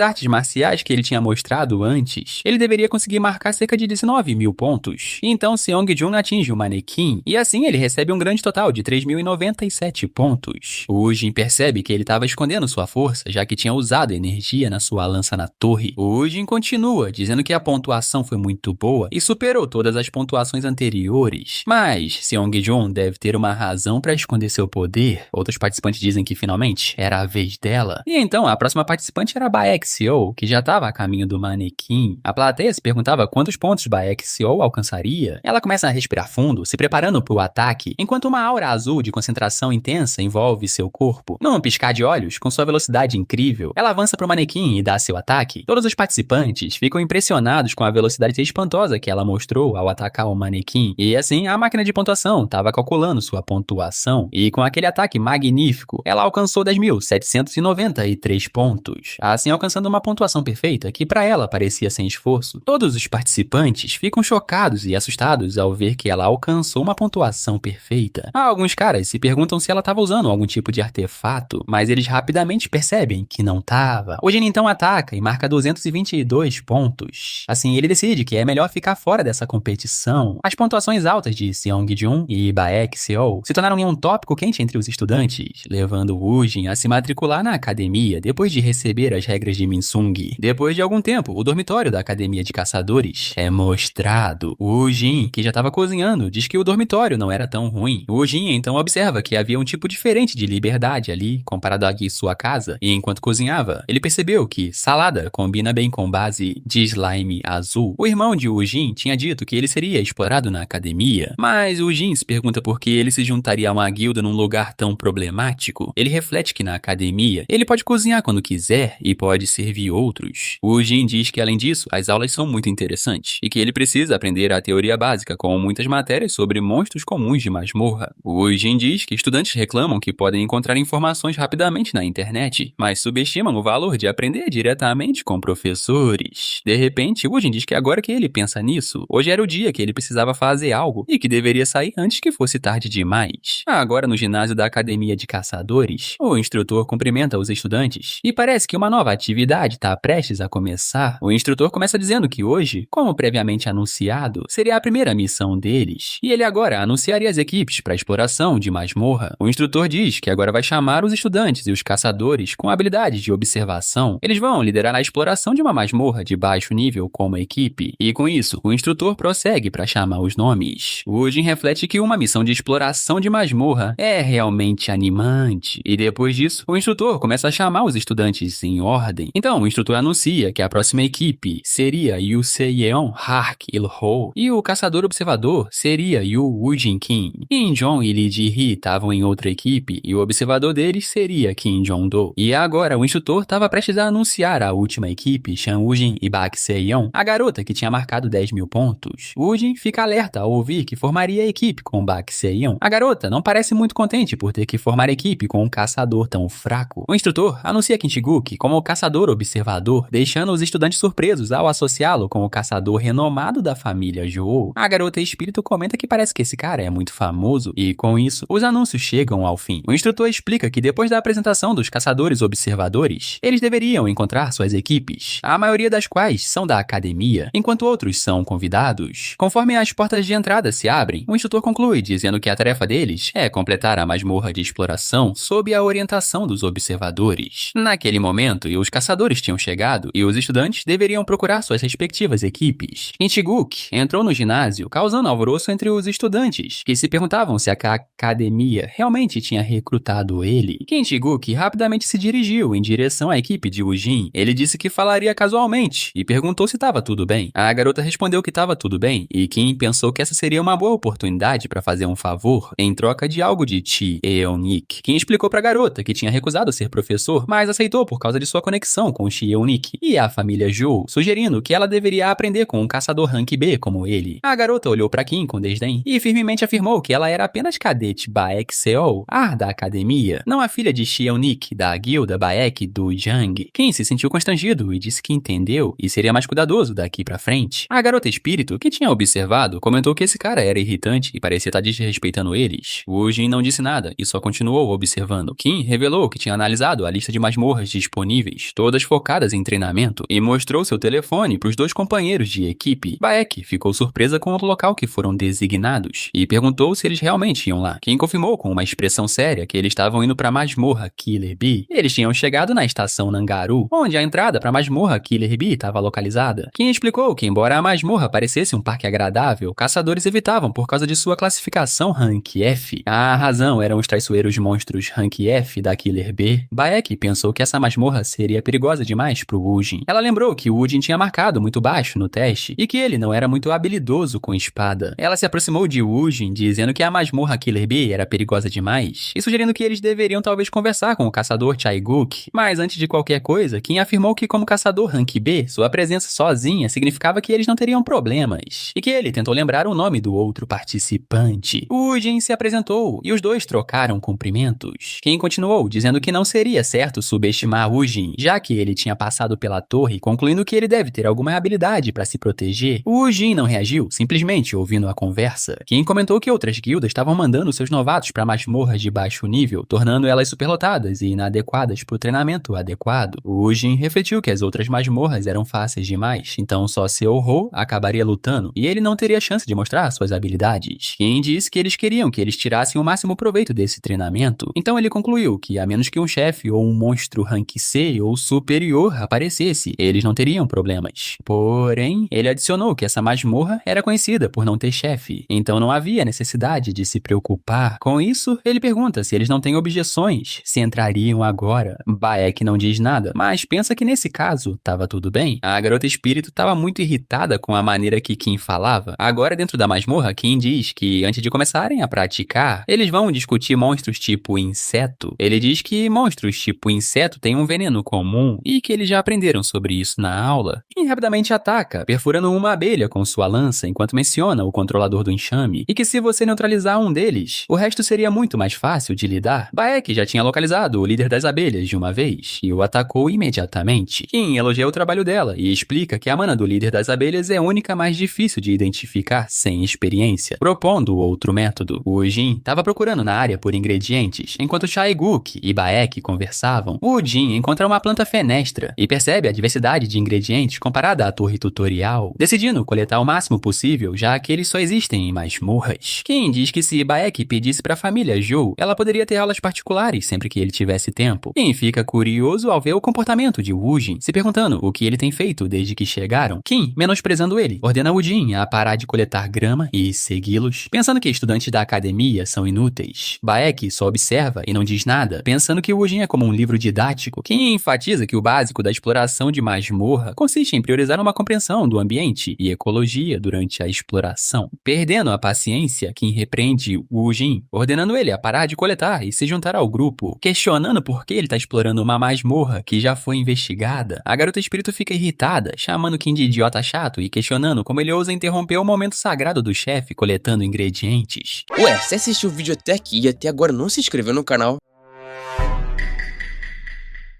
[SPEAKER 1] artes marciais que ele tinha mostrado antes, ele deveria conseguir marcar cerca de 19 mil pontos. Então Seong-Jun atinge o manequim, e assim ele recebe um grande total de 3.097 pontos. O Jin percebe que ele estava escondendo sua força, já que tinha usado energia na sua lança na torre. O Jin continua, dizendo que a pontuação foi muito boa e superou todas as pontuações anteriores. Mas Seong-Jun deve ter uma razão para esconder seu poder. Outros participantes dizem que finalmente era a vez dela. E então a próxima participante era Baek-seol, que já estava a caminho do manequim. A plateia se perguntava quantos pontos Baek-seol alcançaria. Ela começa a respirar fundo, se preparando para o ataque, enquanto uma aura azul de concentração intensa envolve seu corpo. Num piscar de olhos, com sua velocidade incrível, ela avança para o manequim e dá seu ataque. Todos os participantes ficam impressionados com a velocidade espantosa que ela mostrou ao atacar o manequim. E assim, a máquina de pontuação estava calculando sua pontuação, e com aquele ataque ataque magnífico, ela alcançou 10.793 pontos, assim alcançando uma pontuação perfeita que para ela parecia sem esforço. Todos os participantes ficam chocados e assustados ao ver que ela alcançou uma pontuação perfeita. Alguns caras se perguntam se ela estava usando algum tipo de artefato, mas eles rapidamente percebem que não estava. O Jin então ataca e marca 222 pontos. Assim, ele decide que é melhor ficar fora dessa competição. As pontuações altas de Seong-jun e Baek-seo se tornaram um tópico quente entre os estudantes, levando Woojin a se matricular na academia depois de receber as regras de Minsung. Depois de algum tempo, o dormitório da academia de caçadores é mostrado. Woojin, que já estava cozinhando, diz que o dormitório não era tão ruim. Woojin então observa que havia um tipo diferente de liberdade ali, comparado à de sua casa, e enquanto cozinhava, ele percebeu que salada combina bem com base de slime azul. O irmão de Woojin tinha dito que ele seria explorado na academia, mas Woojin se pergunta por que ele se juntaria a uma guilda num lugar tão problemático. Ele reflete que na academia, ele pode cozinhar quando quiser e pode servir outros. Woojin diz que além disso, as aulas são muito interessantes e que ele precisa aprender a teoria básica com muitas matérias sobre monstros comuns de masmorra. Woojin diz que estudantes reclamam que podem encontrar informações rapidamente na internet, mas subestimam o valor de aprender diretamente com professores. De repente, Woojin diz que agora que ele pensa nisso, hoje era o dia que ele precisava fazer algo e que deveria sair antes que fosse tarde demais. Agora no ginásio da Academia de Caçadores, o instrutor cumprimenta os estudantes e parece que uma nova atividade está prestes a começar. O instrutor começa dizendo que hoje, como previamente anunciado, seria a primeira missão deles, e ele agora anunciaria as equipes para exploração de masmorra. O instrutor diz que agora vai chamar os estudantes e os caçadores com habilidades de observação. Eles vão liderar a exploração de uma masmorra de baixo nível como equipe, e com isso, o instrutor prossegue para chamar os nomes. Woojin reflete que uma missão de exploração de masmorra é realmente animante, e depois disso, o instrutor começa a chamar os estudantes em ordem. Então, o instrutor anuncia que a próxima equipe seria Yu Se-yeon, Hark Il-ho, e o caçador observador seria Yu Woojin Kim. Kim Jong e Lee Ji-hee estavam em outra equipe, e o observador deles seria Kim Jong-do. E agora, o instrutor estava prestes a anunciar a última equipe, Chan Woojin e Bak Se-yeon, a garota que tinha marcado 10.000 pontos. Woojin fica alerta ao ouvir que formaria a equipe com Bak Se-yeon. A garota não parece muito contente por ter que formar equipe com um caçador tão fraco. O instrutor anuncia Kim Ji-guk como o caçador observador, deixando os estudantes surpresos ao associá-lo com o caçador renomado da família Joo. A garota espírito comenta que parece que esse cara é muito famoso, e com isso, os anúncios chegam ao fim. O instrutor explica que depois da apresentação dos caçadores observadores, eles deveriam encontrar suas equipes, a maioria das quais são da academia, enquanto outros são convidados. Conforme as portas de entrada se abrem, o instrutor conclui dizendo que a tarefa deles é completar a masmorra de exploração sob a orientação dos observadores. Naquele momento, os caçadores tinham chegado e os estudantes deveriam procurar suas respectivas equipes. Kim Ji-guk entrou no ginásio, causando alvoroço entre os estudantes, que se perguntavam se a academia realmente tinha recrutado ele. Kim Ji-guk rapidamente se dirigiu em direção à equipe de Woojin. Ele disse que falaria casualmente e perguntou se estava tudo bem. A garota respondeu que estava tudo bem e Kim pensou que essa seria uma boa oportunidade para fazer um favor em troca de algo de Chi Eun-ik. Kim explicou para a garota que tinha recusado ser professor, mas aceitou por causa de sua conexão com Chi Eun-ik e a família Joo, sugerindo que ela deveria aprender com um caçador rank B como ele. A garota olhou para Kim com desdém e firmemente afirmou que ela era apenas cadete Baek-seo, da academia, não a filha de Chi Eun-ik da guilda Baek do Jang. Kim se sentiu constrangido e disse que entendeu e seria mais cuidadoso daqui pra frente. A garota espírito, que tinha observado, comentou que esse cara era irritante e parecia estar desrespeitando eles. Woojin não disse nada e só continuou observando. Kim revelou que tinha analisado a lista de masmorras disponíveis, todas focadas em treinamento, e mostrou seu telefone para os dois companheiros de equipe. Baek ficou surpresa com o local que foram designados e perguntou se eles realmente iam lá. Kim confirmou com uma expressão séria que eles estavam indo para a masmorra Killer Bee. Eles tinham chegado na estação Nangaru, onde a entrada para a masmorra Killer Bee estava localizada. Kim explicou que, embora a masmorra parecesse um parque agradável, caçadores evitavam por causa de sua classificação Rank F. A razão eram os traiçoeiros monstros Rank F da Killer B. Baek pensou que essa masmorra seria perigosa demais pro Woojin. Ela lembrou que o Woojin tinha marcado muito baixo no teste e que ele não era muito habilidoso com espada. Ela se aproximou de Woojin, dizendo que a masmorra Killer B era perigosa demais e sugerindo que eles deveriam talvez conversar com o caçador Chae-guk. Mas antes de qualquer coisa, Kim afirmou que como caçador Rank B, sua presença sozinha significava que eles não teriam problemas e que ele tentou lembrar o nome do outro participante. Woojin se apresentou e os dois trocaram trocaram cumprimentos. Kim continuou, dizendo que não seria certo subestimar Woojin, já que ele tinha passado pela torre, concluindo que ele deve ter alguma habilidade para se proteger. Woojin não reagiu, simplesmente ouvindo a conversa. Kim comentou que outras guildas estavam mandando seus novatos para masmorras de baixo nível, tornando elas superlotadas e inadequadas para o treinamento adequado. Woojin refletiu que as outras masmorras eram fáceis demais, então só Seo-ho acabaria lutando e ele não teria chance de mostrar suas habilidades. Kim disse que eles queriam que eles tirassem o máximo proveito desse treinamento, então ele concluiu que a menos que um chefe ou um monstro rank C ou superior aparecesse, eles não teriam problemas. Porém, ele adicionou que essa masmorra era conhecida por não ter chefe, então não havia necessidade de se preocupar. Com isso, ele pergunta se eles não têm objeções, se entrariam agora. Baek não diz nada, mas pensa que nesse caso, estava tudo bem. A garota espírito estava muito irritada com a maneira que Kim falava. Agora, dentro da masmorra, Kim diz que antes de começarem a praticar, eles vão discutir monstros tipo inseto. Ele diz que monstros tipo inseto têm um veneno comum e que eles já aprenderam sobre isso na aula. Kim rapidamente ataca, perfurando uma abelha com sua lança enquanto menciona o controlador do enxame, e que se você neutralizar um deles, o resto seria muito mais fácil de lidar. Baek já tinha localizado o líder das abelhas de uma vez e o atacou imediatamente. Kim elogia o trabalho dela e explica que a mana do líder das abelhas é a única mais difícil de identificar sem experiência, propondo outro método. O Jin estava procurando na área por ingredientes, enquanto Chaeguk e Baek conversavam. O Jin encontra uma planta fenestra e percebe a diversidade de ingredientes comparada à torre tutorial, decidindo coletar o máximo possível, já que eles só existem em masmorras. Kim diz que se Baek pedisse para a família Zhou, ela poderia ter aulas particulares sempre que ele tivesse tempo. Kim fica curioso ao ver o comportamento de Woojin, se perguntando o que ele tem feito desde que chegaram. Kim, menosprezando ele, ordena Woojin a parar de coletar grama e segui-los, pensando que estudantes da academia são inúteis. Baek só observa e não diz nada, pensando que Woojin é como um livro didático. Kim enfatiza que o básico da exploração de masmorra consiste em priorizar uma compreensão do ambiente e ecologia durante a exploração. Perdendo a paciência, Kim repreende Woojin, ordenando ele a parar de coletar e se juntar ao grupo, questionando por que ele está explorando uma masmorra que já foi investigada. A garota espírito fica irritada, chamando Kim de idiota chato e questionando como ele ousa interromper o momento sagrado do chefe coletando ingredientes.
[SPEAKER 2] Ué, você assistiu o vídeo até aqui e até agora não se inscreveu no canal?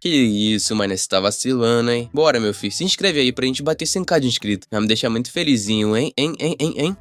[SPEAKER 2] Que isso, mano, você tá vacilando, hein? Bora, meu filho, se inscreve aí pra gente bater 100k de inscrito. Vai me deixar muito felizinho, hein?